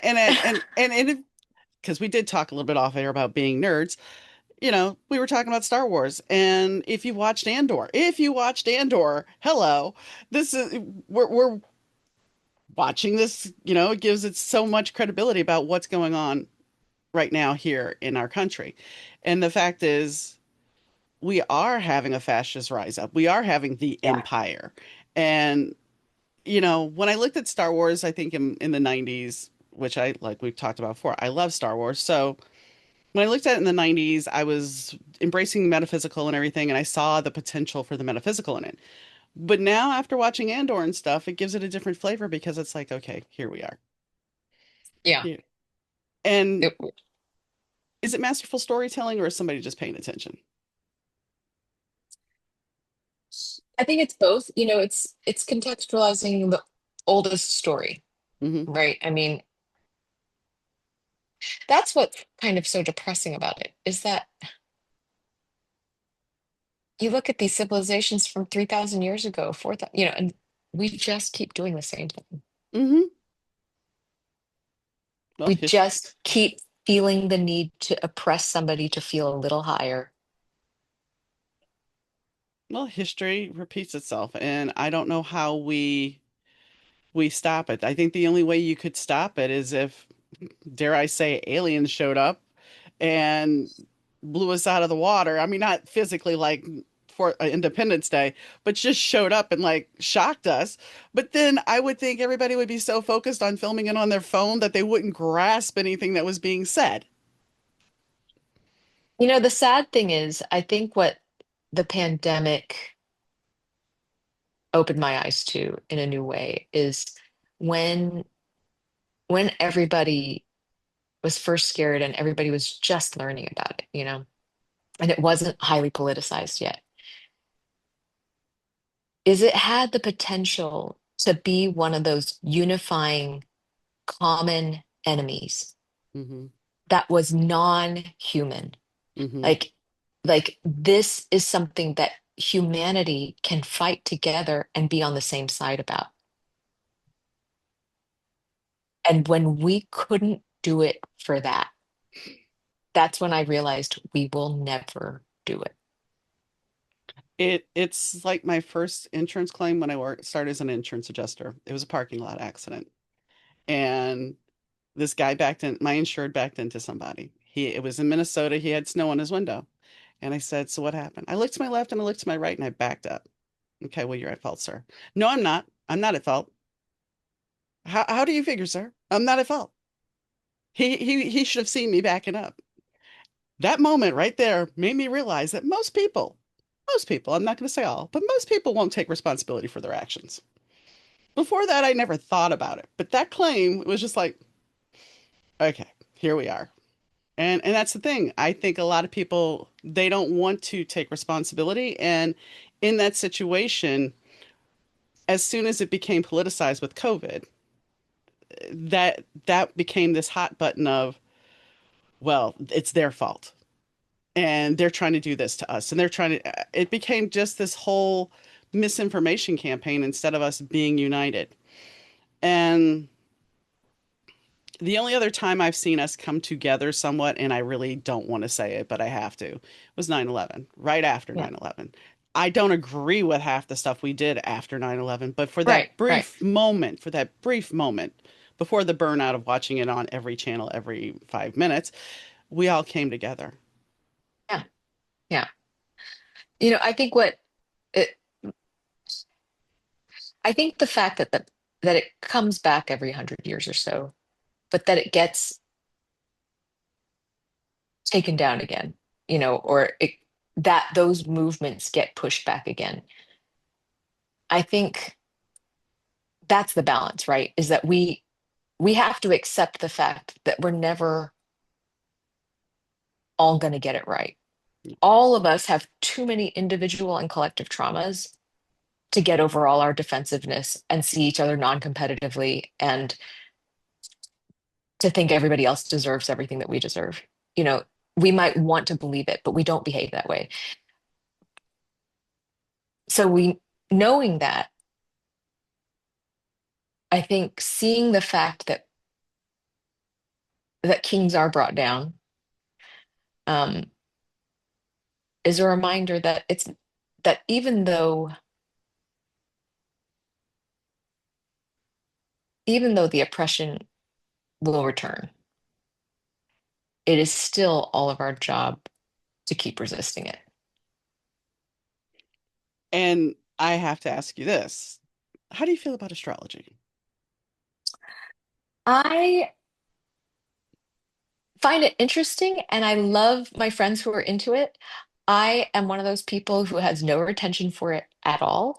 because we did talk a little bit off air about being nerds. We were talking about Star Wars, and if you watched Andor, hello, this is we're watching this. It gives it so much credibility about what's going on right now here in our country, and the fact is, we are having a fascist rise up. We are having the Yeah. empire, and when I looked at Star Wars, I think in the '90s, which I like we've talked about before, I love Star Wars, so. When I looked at it in the '90s, I was embracing metaphysical and everything, and I saw the potential for the metaphysical in it. But now, after watching Andor and stuff, it gives it a different flavor because it's like, okay, here we are. Yeah. Here. And It- is it masterful storytelling or is somebody just paying attention? I think it's both. It's contextualizing the oldest story, Hmm. right? I mean, that's what's kind of so depressing about it is that you look at these civilizations from 3,000 years ago, 4,000, and we just keep doing the same thing. Hmm. Well, We just keep feeling the need to oppress somebody to feel a little higher. history repeats itself, and I don't know how we stop it. I think the only way you could stop it is if, dare I say, aliens showed up and blew us out of the water. I mean, not physically like for Independence Day, but just showed up and like shocked us. But then I would think everybody would be so focused on filming it on their phone that they wouldn't grasp anything that was being said. The sad thing is, I think what the pandemic opened my eyes to in a new way is when when everybody was first scared and everybody was just learning about it, and it wasn't highly politicized yet, is it had the potential to be one of those unifying common enemies Hmm. that was non-human. Hmm. Like, like this is something that humanity can fight together and be on the same side about. And when we couldn't do it for that, that's when I realized we will never do it. It's like my first insurance claim when I started as an insurance adjuster. It was a parking lot accident. And this guy backed in, my insured backed into somebody. It was in Minnesota. He had snow on his window. And I said, "So what happened?" I looked to my left and I looked to my right and I backed up. "Okay, well, you're at fault, sir." "No, I'm not. I'm not at fault." How do you figure, sir? I'm not at fault. He should have seen me backing up. That moment right there made me realize that most people, I'm not going to say all, but most people won't take responsibility for their actions. Before that, I never thought about it. But that claim was just like, okay, here we are. And that's the thing. I think a lot of people they don't want to take responsibility. And in that situation, as soon as it became politicized with COVID, that became this hot button of, well, it's their fault. And they're trying to do this to us. And they're trying to it became just this whole misinformation campaign instead of us being united. And the only other time I've seen us come together somewhat, and I really don't want to say it, but I have to, was 9/11, right after Yeah. 9/11. I don't agree with half the stuff we did after 9/11, but Right, right. for that brief moment, before the burnout of watching it on every channel every 5 minutes, we all came together. Yeah, yeah. I think it, I think the fact that it comes back every 100 years or so, but that it gets taken down again, or that those movements get pushed back again. I think that's the balance, right? Is that we have to accept the fact that we're never all going to get it right. All of us have too many individual and collective traumas to get over all our defensiveness and see each other non-competitively and to think everybody else deserves everything that we deserve. You know, we might want to believe it, but we don't behave that way. So knowing that, I think seeing the fact that that kings are brought down, um, is a reminder that it's that even though the oppression will return, it is still all of our job to keep resisting it. And I have to ask you this. How do you feel about astrology? I find it interesting and I love my friends who are into it. I am one of those people who has no retention for it at all.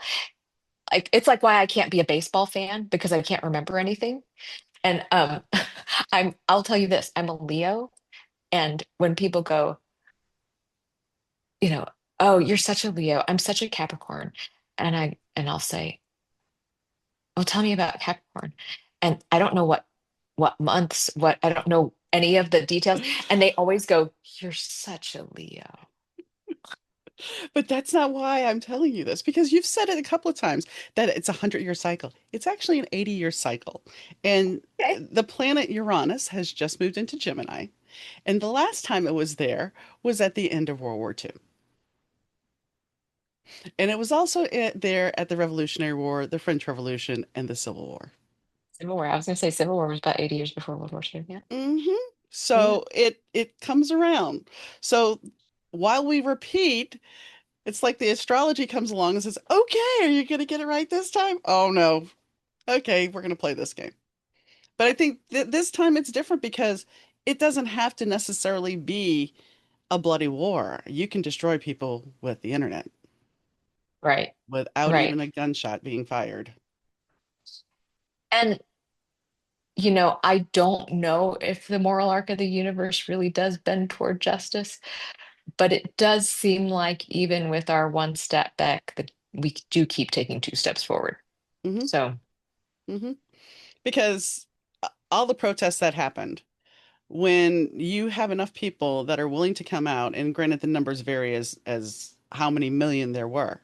Like it's like why I can't be a baseball fan because I can't remember anything. And I'll tell you this, I'm a Leo, and when people go, you know, oh, you're such a Leo, I'm such a Capricorn, and I'll say, well, tell me about Capricorn. And I don't know what months, what I don't know any of the details. And they always go, you're such a Leo. But that's not why I'm telling you this, because you've said it a couple of times that it's a 100-year cycle. It's actually an 80-year cycle. And Okay. the planet Uranus has just moved into Gemini. And the last time it was there was at the end of World War II. And it was also there at the Revolutionary War, the French Revolution, and the Civil War. Civil War. I was going to say Civil War was about 80 years before World War II. Yeah. hmm Yeah. So it comes around. So while we repeat, it's like the astrology comes along and says, "Okay, are you going to get it right this time?" Oh no. Okay, we're going to play this game. But I think this time it's different because it doesn't have to necessarily be a bloody war. You can destroy people with the internet Right. without Right. even a gunshot being fired. And, I don't know if the moral arc of the universe really does bend toward justice, but it does seem like even with our one step back, that we do keep taking two steps forward. hmm So, hmm Because all the protests that happened, when you have enough people that are willing to come out, and granted the numbers vary as how many million there were,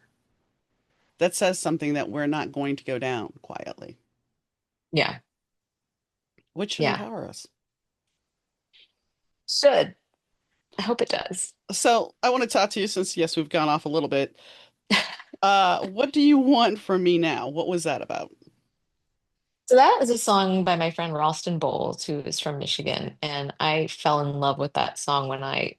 that says something that we're not going to go down quietly, yeah. which should Yeah. empower us. Should. I hope it does. So I want to talk to you since yes, we've gone off a little bit. What do you want from me now? What was that about? So that is a song by my friend Ralston Bowles, who is from Michigan, and I fell in love with that song when I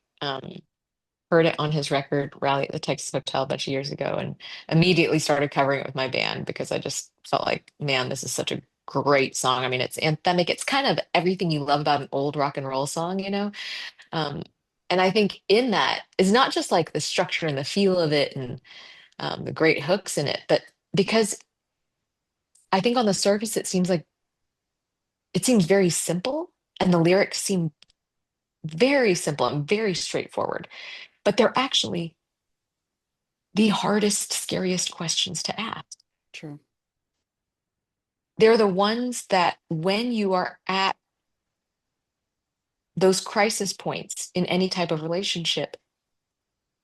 heard it on his record Rally at the Texas Hotel a bunch of years ago, and immediately started covering it with my band because I just felt like, man, this is such a great song. I mean, it's anthemic. It's kind of everything you love about an old rock and roll song. Um, and I think in that is not just like the structure and the feel of it and the great hooks in it, but because I think on the surface it seems very simple, and the lyrics seem very simple and very straightforward, but they're actually the hardest, scariest questions to ask. True. They're the ones that, when you are at those crisis points in any type of relationship,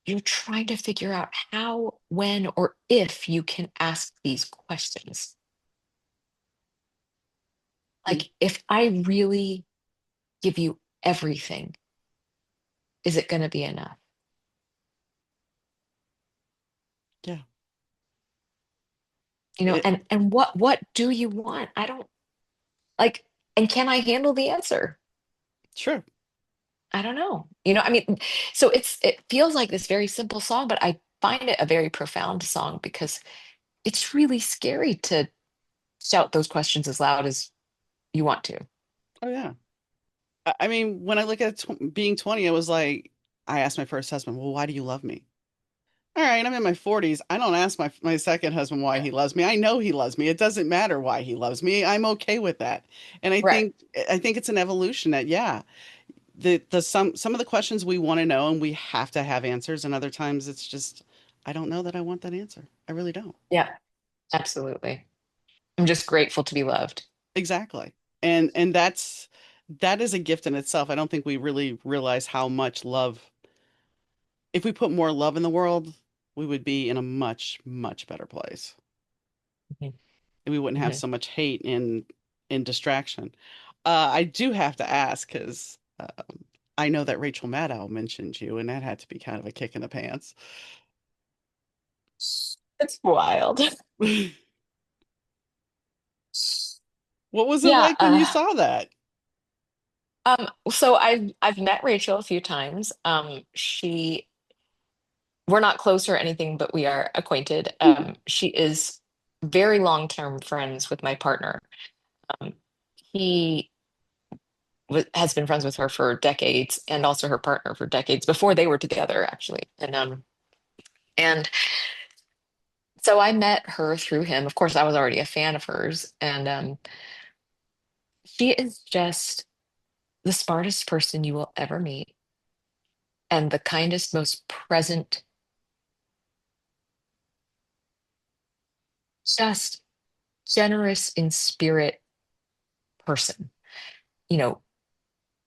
you're trying to figure out how, when, or if you can ask these questions. Mm, Like, if I really give you everything, is it going to be enough? yeah. It And what do you want? I don't like, and can I handle the answer? true. I don't know. I mean, so it feels like this very simple song, but I find it a very profound song because it's really scary to shout those questions as loud as you want to. Oh yeah. I mean, when I look at being 20, I was like, I asked my first husband, "Well, why do you love me?" All right, I'm in my 40s. I don't ask my second husband why he loves me. I know he loves me. It doesn't matter why he loves me. I'm okay with that. And Right. I think it's an evolution that yeah, the some of the questions we want to know and we have to have answers, and other times it's just I don't know that I want that answer. I really don't. Yeah, absolutely. I'm just grateful to be loved. Exactly. And that is a gift in itself. I don't think we really realize how much love, if we put more love in the world, we would be in a much, much better place. Mhm, And we wouldn't have mhm. so much hate and distraction. I do have to ask because I know that Rachel Maddow mentioned you, and that had to be kind of a kick in the pants. It's wild. What was it Yeah. like when you saw that? So I've met Rachel a few times. We're not close or anything, but we are acquainted. She is very long-term friends with my partner. Um, he has been friends with her for decades, and also her partner for decades before they were together, actually. And so I met her through him. Of course, I was already a fan of hers, and she is just the smartest person you will ever meet, and the kindest, most present, just generous in spirit person. You know,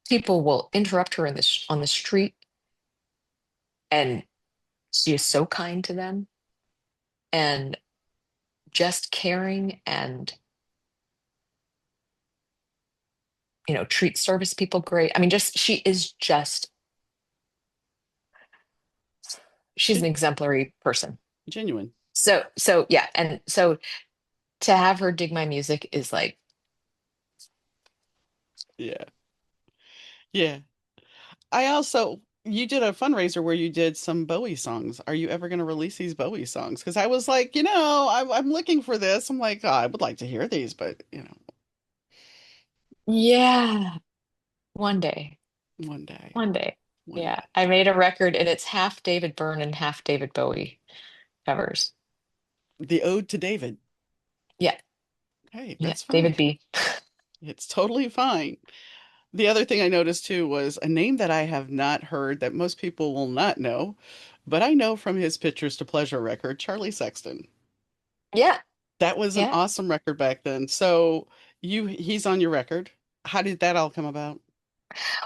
people will interrupt her on the street, and she is so kind to them and just caring, and treats service people great. I mean, just she is just she's an Gen- exemplary person. Genuine. So yeah, and so to have her dig my music is like, Yeah. Yeah. I also, you did a fundraiser where you did some Bowie songs. Are you ever going to release these Bowie songs? Because I was like, I'm looking for this. I'm like, oh, I would like to hear these, but, yeah, one day, one day, one day. one Yeah, day. I made a record and it's half David Byrne and half David Bowie covers. The Ode to David. Yeah, Hey, yeah, that's David fine. B. It's totally fine. The other thing I noticed too was a name that I have not heard that most people will not know, but I know from his Pictures to Pleasure record, Charlie Sexton. Yeah, That was an yeah. awesome record back then. So he's on your record. How did that all come about?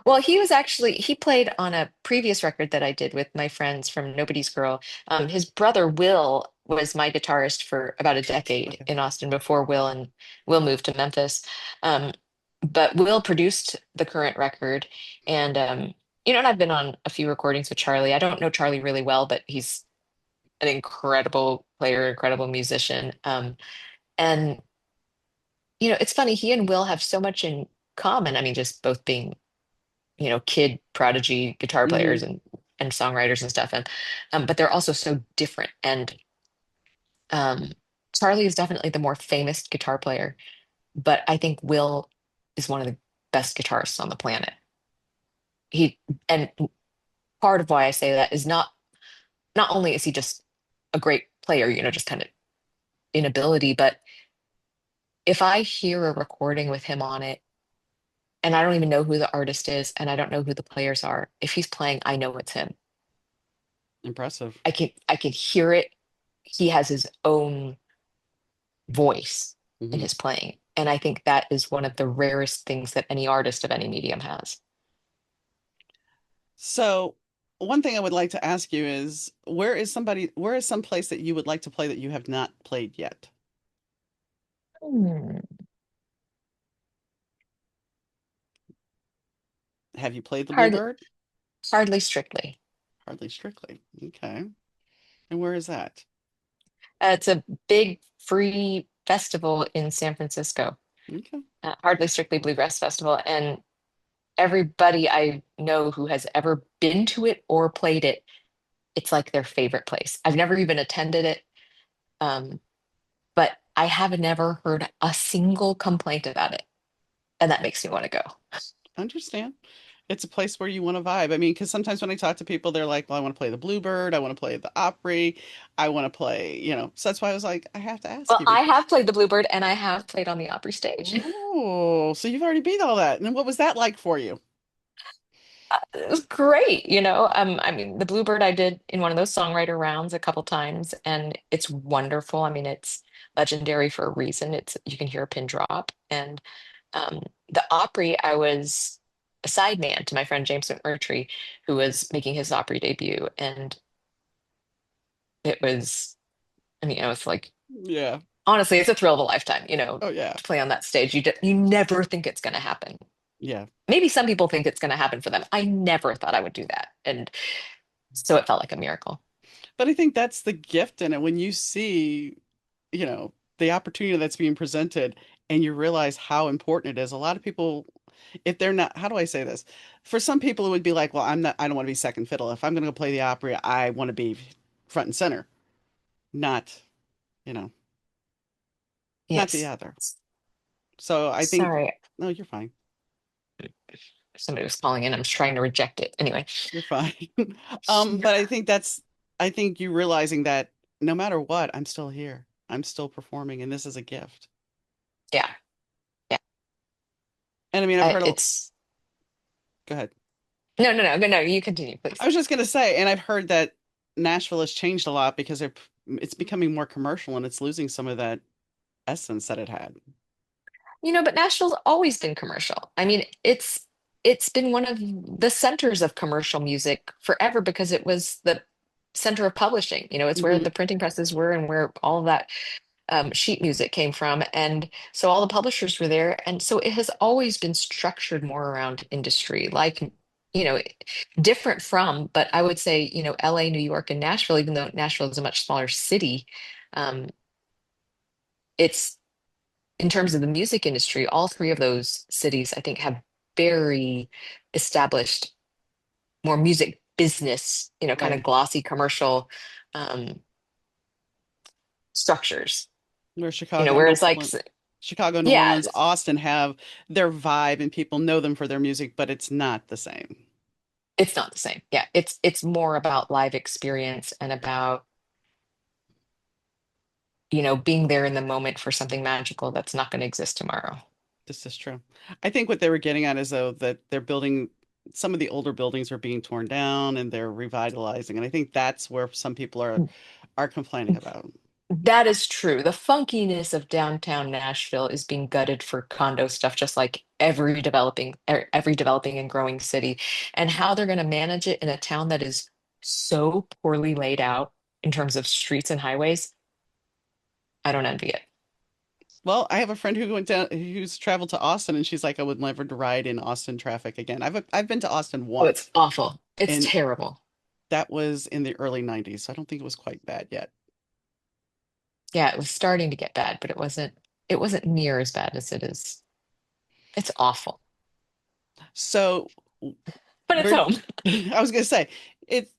Well, he played on a previous record that I did with my friends from Nobody's Girl. His brother Will was my guitarist for about a decade Okay. in Austin before Will moved to Memphis. Um, but Will produced the current record, and and I've been on a few recordings with Charlie. I don't know Charlie really well, but he's an incredible player, incredible musician. And it's funny, he and Will have so much in common. I mean, just both being kid prodigy guitar Hmm. players and songwriters and stuff. And but they're also so different. And um, Charlie is definitely the more famous guitar player, but I think Will is one of the best guitarists on the planet. He and part of why I say that is not only is he just a great player, just kind of inability, but if I hear a recording with him on it and I don't even know who the artist is and I don't know who the players are, if he's playing, I know it's him. Impressive. I can hear it. He has his own voice in Hmm. his playing. And I think that is one of the rarest things that any artist of any medium has. So one thing I would like to ask you is where is some place that you would like to play that you have not played yet? Hmm. Have you played the Hardly, Bluebird? hardly strictly. Hardly strictly. Okay. And where is that? It's a big free festival in San Francisco, Okay. Hardly Strictly Bluegrass Festival. And everybody I know who has ever been to it or played it, it's like their favorite place. I've never even attended it, um, but I have never heard a single complaint about it. And that makes me want to go. Understand. It's a place where you want to vibe. I mean, because sometimes when I talk to people, they're like, well, I want to play the Bluebird, I want to play the Opry, I want to play, so that's why I was like, I have to ask Well, you I because, have played the Bluebird and I have played on the Opry stage. oh, so you've already beat all that. And then what was that like for you? It was great, I mean, the Bluebird I did in one of those songwriter rounds a couple times, and it's wonderful. I mean, it's legendary for a reason. It's you can hear a pin drop. And the Opry, I was a sideman to my friend James McMurtry, who was making his Opry debut, and it was, I mean, it's like Yeah. honestly, it's a thrill of a lifetime, Oh yeah. to play on that stage. You never think it's going to happen. Yeah. Maybe some people think it's going to happen for them. I never thought I would do that. And so it felt like a miracle. But I think that's the gift in it when you see, the opportunity that's being presented and you realize how important it is. A lot of people, if they're not, how do I say this? For some people, it would be like, well, I don't want to be second fiddle. If I'm going to go play the opera, I want to be front and center, not, you know, not the Yes. other. So I think, Sorry, no, you're fine. somebody was calling in. I'm just trying to reject it. Anyway, You're fine. But I think you realizing that no matter what, I'm still here. I'm still performing, and this is a gift. yeah, yeah. And I mean, I've heard a, It's go ahead. no, no, no, no, no. You continue, I please. was just gonna say, and I've heard that Nashville has changed a lot because it's becoming more commercial and it's losing some of that essence that it had. But Nashville's always been commercial. I mean, it's been one of the centers of commercial music forever because it was the center of publishing. It's where Hmm. the printing presses were and where all of that sheet music came from. And so all the publishers were there. And so it has always been structured more around industry, like, you know, different from, but I would say, LA, New York, and Nashville, even though Nashville is a much smaller city, um, it's in terms of the music industry, all three of those cities, I think, have very established, more music business, kind of Right. glossy commercial um, structures. Where Chicago, Whereas like, Chicago, New yeah, Orleans, Austin have their vibe and people know them for their music, but it's not the same. it's not the same. Yeah, it's more about live experience and about, being there in the moment for something magical that's not going to exist tomorrow. This is true. I think what they were getting at is though that they're building some of the older buildings are being torn down and they're revitalizing. And I think that's where some people are complaining about. That is true. The funkiness of downtown Nashville is being gutted for condo stuff, just like every developing and growing city. And how they're going to manage it in a town that is so poorly laid out in terms of streets and highways, I don't envy it. Well, I have a friend who went down who's traveled to Austin and she's like, I would never ride in Austin traffic again. I've been to Austin Oh, it's once awful. It's and terrible. that was in the early 90s. So I don't think it was quite bad yet. Yeah, it was starting to get bad, but it wasn't near as bad as it is. It's awful. So But it's where home. I was gonna say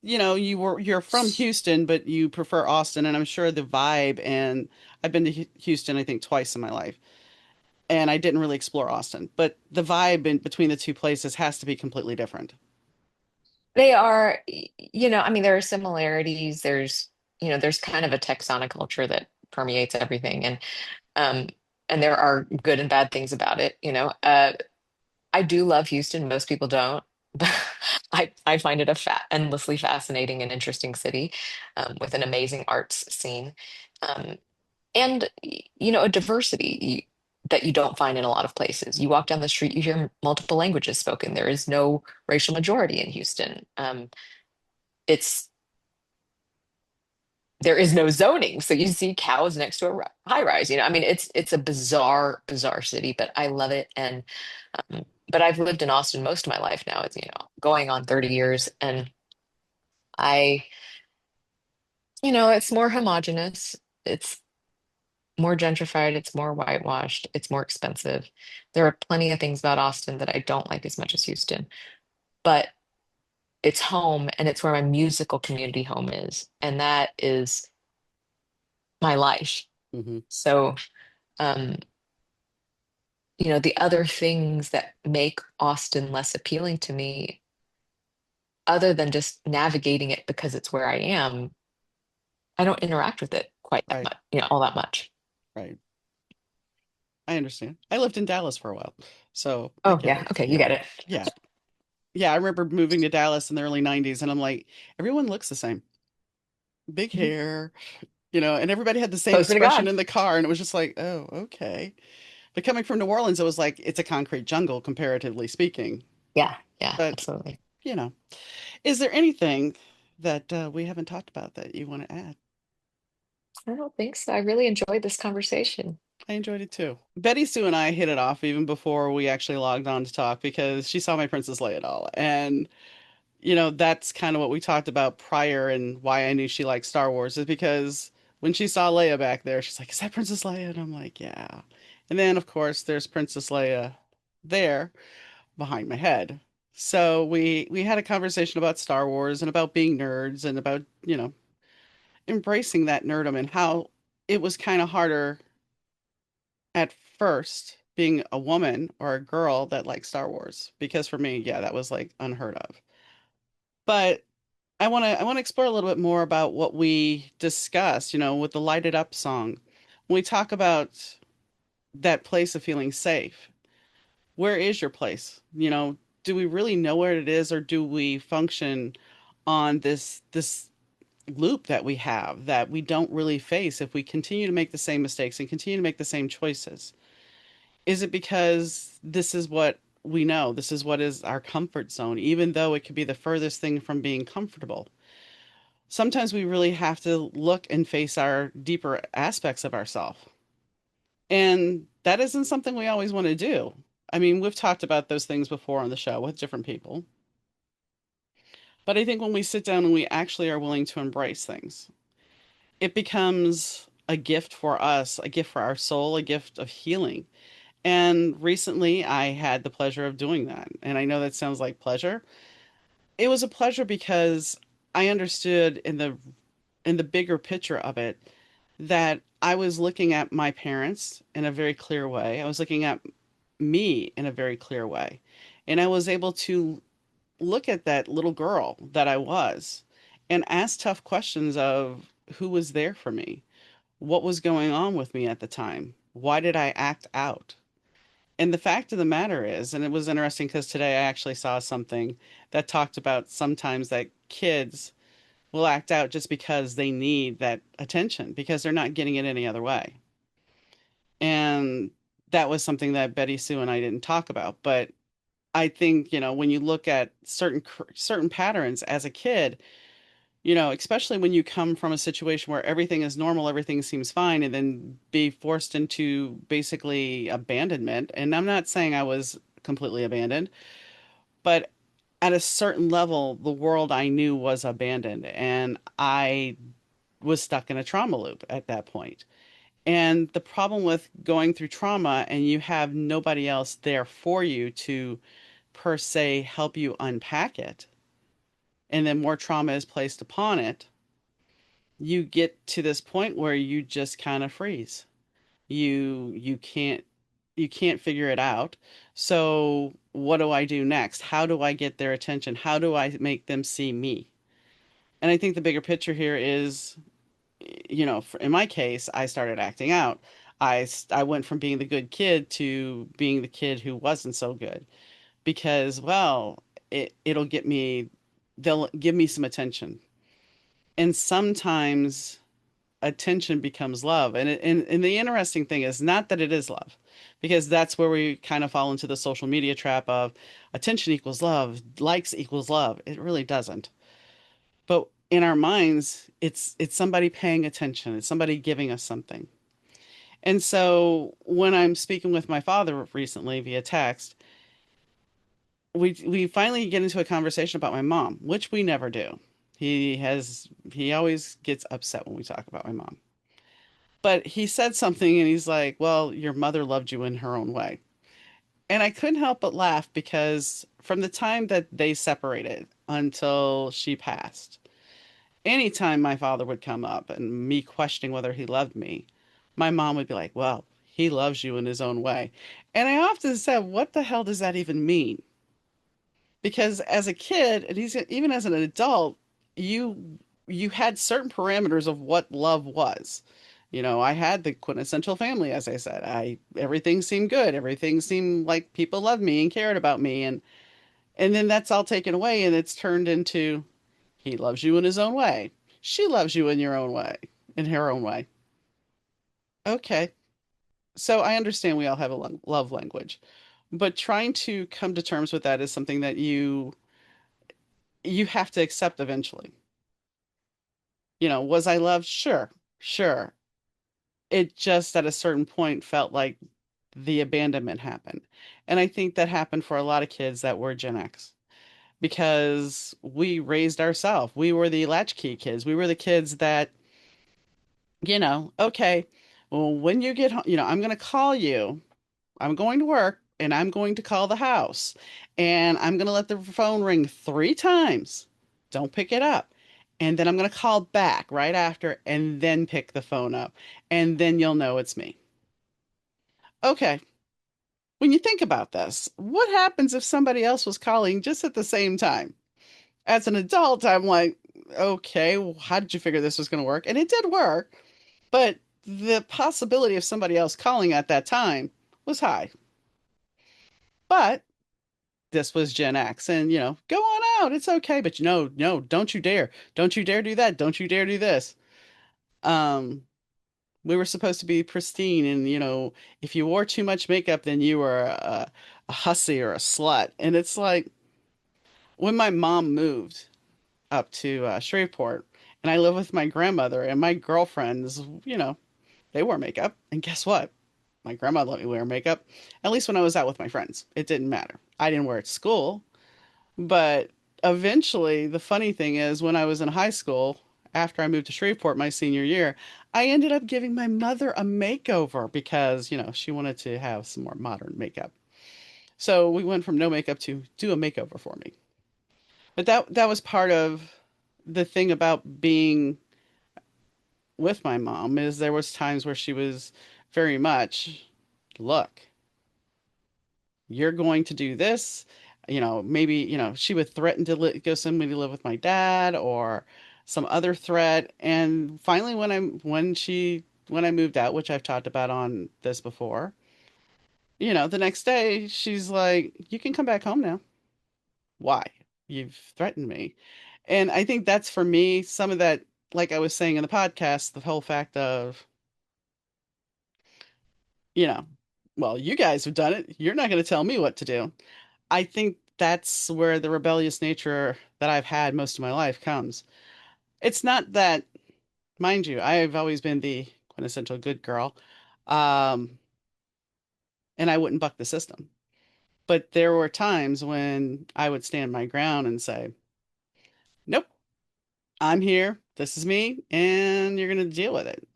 you're from Houston, but you prefer Austin, and I'm sure the vibe and I've been to Houston, I think twice in my life, and I didn't really explore Austin, but the vibe in between the two places has to be completely different. They are, I mean, there are similarities. There's kind of a Texana culture that permeates everything, um, and there are good and bad things about it. I do love Houston. Most people don't, but I find it a endlessly fascinating and interesting city, with an amazing arts scene, um, and a diversity that you don't find in a lot of places. You walk down the street, you hear multiple languages spoken. There is no racial majority in Houston. It's there is no zoning, so you see cows next to a high rise. I mean, it's a bizarre, bizarre city, but I love it. And but I've lived in Austin most of my life now. It's going on 30 years, and I, it's more homogenous. It's more gentrified. It's more whitewashed. It's more expensive. There are plenty of things about Austin that I don't like as much as Houston, but it's home, and it's where my musical community home is, and that is my life. Hmm. So. Um, the other things that make Austin less appealing to me, other than just navigating it because it's where I am, I don't interact with it quite that Right, much, all that much. right. I understand. I lived in Dallas for a while, so I Oh, get yeah. it. Okay. You get it. Yeah, yeah. I remember moving to Dallas in the early 90s, and I'm like, everyone looks the same, big Mhm. hair, and everybody had the same Closer to expression God. in the car, and it was just like, oh, okay. But coming from New Orleans, it was like it's a concrete jungle, comparatively speaking. Yeah. Yeah. But, Absolutely. you know, is there anything that we haven't talked about that you want to add? I don't think so. I really enjoyed this conversation. I enjoyed it too. Betty Sue and I hit it off even before we actually logged on to talk because she saw my Princess Leia doll. And, that's kind of what we talked about prior and why I knew she liked Star Wars is because when she saw Leia back there, she's like, "Is that Princess Leia?" And I'm like, "Yeah." And then, of course, there's Princess Leia there behind my head. So we had a conversation about Star Wars and about being nerds and about, embracing that nerdum and how it was kind of harder at first being a woman or a girl that liked Star Wars because for me, yeah, that was like unheard of. But I want to explore a little bit more about what we discussed, with the Light It Up song. When we talk about that place of feeling safe, where is your place? Do we really know where it is or do we function on this loop that we have that we don't really face if we continue to make the same mistakes and continue to make the same choices? Is it because this is what we know? This is what is our comfort zone, even though it could be the furthest thing from being comfortable. Sometimes we really have to look and face our deeper aspects of ourselves. And that isn't something we always want to do. I mean, we've talked about those things before on the show with different people. But I think when we sit down and we actually are willing to embrace things, it becomes a gift for us, a gift for our soul, a gift of healing. And recently I had the pleasure of doing that. And I know that sounds like pleasure. It was a pleasure because I understood in the bigger picture of it that I was looking at my parents in a very clear way. I was looking at me in a very clear way. And I was able to look at that little girl that I was and ask tough questions of who was there for me? What was going on with me at the time? Why did I act out? And the fact of the matter is, and it was interesting because today I actually saw something that talked about sometimes that kids will act out just because they need that attention because they're not getting it any other way. And that was something that Betty Sue and I didn't talk about, but I think, when you look at certain patterns as a kid, especially when you come from a situation where everything is normal, everything seems fine, and then be forced into basically abandonment. And I'm not saying I was completely abandoned, but at a certain level, the world I knew was abandoned, and I was stuck in a trauma loop at that point. And the problem with going through trauma and you have nobody else there for you to per se help you unpack it, and then more trauma is placed upon it, you get to this point where you just kind of freeze. You can't figure it out. So what do I do next? How do I get their attention? How do I make them see me? And I think the bigger picture here is, in my case, I started acting out. I went from being the good kid to being the kid who wasn't so good because, well, it'll get me, they'll give me some attention. And sometimes attention becomes love. And the interesting thing is not that it is love, because that's where we kind of fall into the social media trap of attention equals love, likes equals love. It really doesn't. But in our minds, it's somebody paying attention. It's somebody giving us something. And so when I'm speaking with my father recently via text, we finally get into a conversation about my mom, which we never do. He always gets upset when we talk about my mom. But he said something and he's like, "Well, your mother loved you in her own way." And I couldn't help but laugh because from the time that they separated until she passed, anytime my father would come up and me questioning whether he loved me, my mom would be like, "Well, he loves you in his own way." And I often said, "What the hell does that even mean?" Because as a kid, and he's even as an adult, you had certain parameters of what love was. I had the quintessential family, as I said. I Everything seemed good. Everything seemed like people loved me and cared about me, and then that's all taken away, and it's turned into he loves you in his own way. She loves you in your own way, in her own way. Okay, so I understand we all have a love language, but trying to come to terms with that is something that you have to accept eventually. Was I loved? Sure. Sure. It just at a certain point felt like the abandonment happened. And I think that happened for a lot of kids that were Gen X because we raised ourselves. We were the latchkey kids. We were the kids that, okay, well, when you get home, I'm going to call you. I'm going to work and I'm going to call the house and I'm going to let the phone ring 3 times. Don't pick it up. And then I'm going to call back right after and then pick the phone up. And then you'll know it's me. Okay. When you think about this, what happens if somebody else was calling just at the same time? As an adult, I'm like, okay, well, how did you figure this was going to work? And it did work, but the possibility of somebody else calling at that time was high. But this was Gen X, and go on out, it's okay. But no, don't you dare do that, don't you dare do this. Um, we were supposed to be pristine, and if you wore too much makeup, then you were a hussy or a slut. And it's like when my mom moved up to Shreveport, and I live with my grandmother and my girlfriends, they wore makeup, and guess what? My grandma let me wear makeup. At least when I was out with my friends, it didn't matter. I didn't wear it to school. But eventually, the funny thing is, when I was in high school, after I moved to Shreveport my senior year, I ended up giving my mother a makeover because, she wanted to have some more modern makeup. So we went from no makeup to do a makeover for me. But that was part of the thing about being with my mom is there was times where she was very much, look, you're going to do this. Maybe, she would threaten to go somebody to live with my dad or some other threat. And finally, when I moved out, which I've talked about on this before, the next day she's like, you can come back home now. Why? You've threatened me. And I think that's for me, some of that, like I was saying in the podcast, the whole fact of, you know, well, you guys have done it. You're not going to tell me what to do. I think that's where the rebellious nature that I've had most of my life comes. It's not that, mind you, I've always been the quintessential good girl, um, and I wouldn't buck the system. But there were times when I would stand my ground and say, nope, I'm here. This is me, and you're going to deal with it.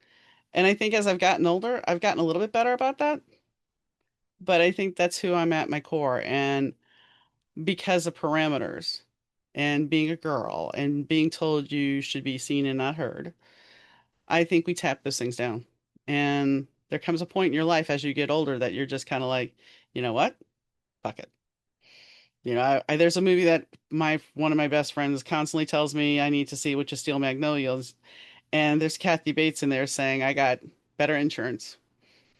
And I think as I've gotten older, I've gotten a little bit better about that. But I think that's who I'm at my core. And because of parameters and being a girl and being told you should be seen and not heard, I think we tap those things down. And there comes a point in your life as you get older that you're just kind of like, you know what? Fuck it. There's a movie that my one of my best friends constantly tells me I need to see, which is Steel Magnolias. And there's Kathy Bates in there saying, I got better insurance,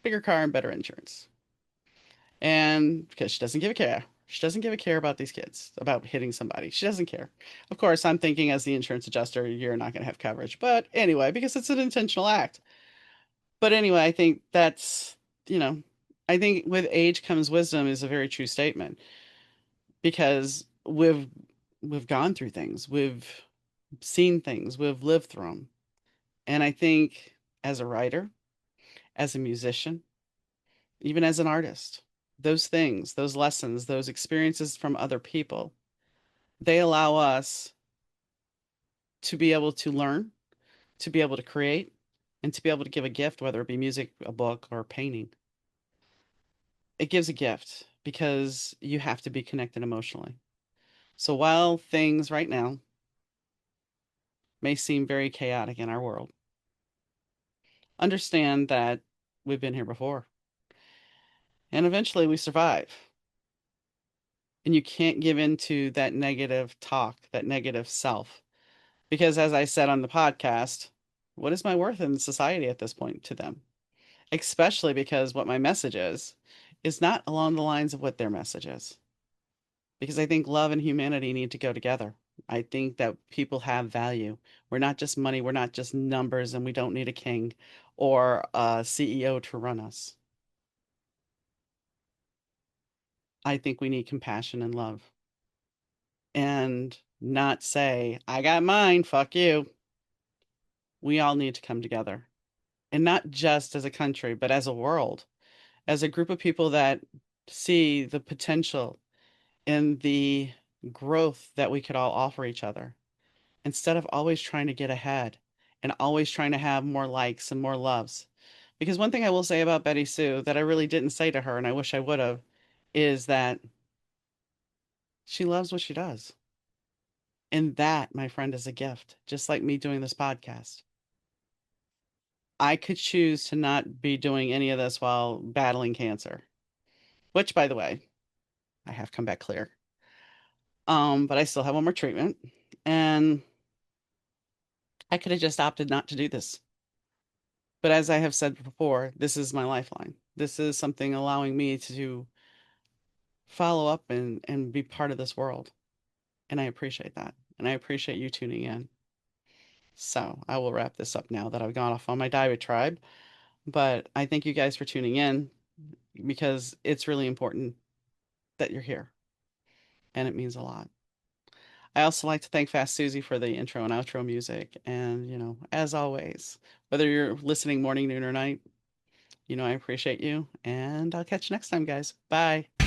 bigger car and better insurance. And because she doesn't give a care. She doesn't give a care about these kids, about hitting somebody. She doesn't care. Of course, I'm thinking as the insurance adjuster, you're not going to have coverage. But anyway, because it's an intentional act. But anyway, I think you know, I think with age comes wisdom is a very true statement because we've gone through things. We've seen things. We've lived through them. And I think as a writer, as a musician, even as an artist, those things, those lessons, those experiences from other people, they allow us to be able to learn, to be able to create, and to be able to give a gift, whether it be music, a book, or painting. It gives a gift because you have to be connected emotionally. So while things right now may seem very chaotic in our world, understand that we've been here before and eventually we survive. And you can't give into that negative talk, that negative self. Because as I said on the podcast, what is my worth in society at this point to them? Especially because what my message is not along the lines of what their message is. Because I think love and humanity need to go together. I think that people have value. We're not just money, we're not just numbers, and we don't need a king or a CEO to run us. I think we need compassion and love and not say, I got mine, fuck you. We all need to come together. and not just as a country, but as a world, as a group of people that see the potential in the growth that we could all offer each other instead of always trying to get ahead and always trying to have more likes and more loves. Because one thing I will say about Betty Sue that I really didn't say to her, and I wish I would have, is that she loves what she does. And that, my friend, is a gift, just like me doing this podcast. I could choose to not be doing any of this while battling cancer, which, by the way, I have come back clear. But I still have one more treatment, and I could have just opted not to do this. But as I have said before, this is my lifeline. This is something allowing me to follow up and be part of this world. And I appreciate that. And I appreciate you tuning in. So I will wrap this up now that I've gone off on my diatribe. But I thank you guys for tuning in because it's really important that you're here and it means a lot. I also like to thank Fast Susie for the intro and outro music. And, as always, whether you're listening morning, noon, or night, I appreciate you. And I'll catch you next time, guys. Bye.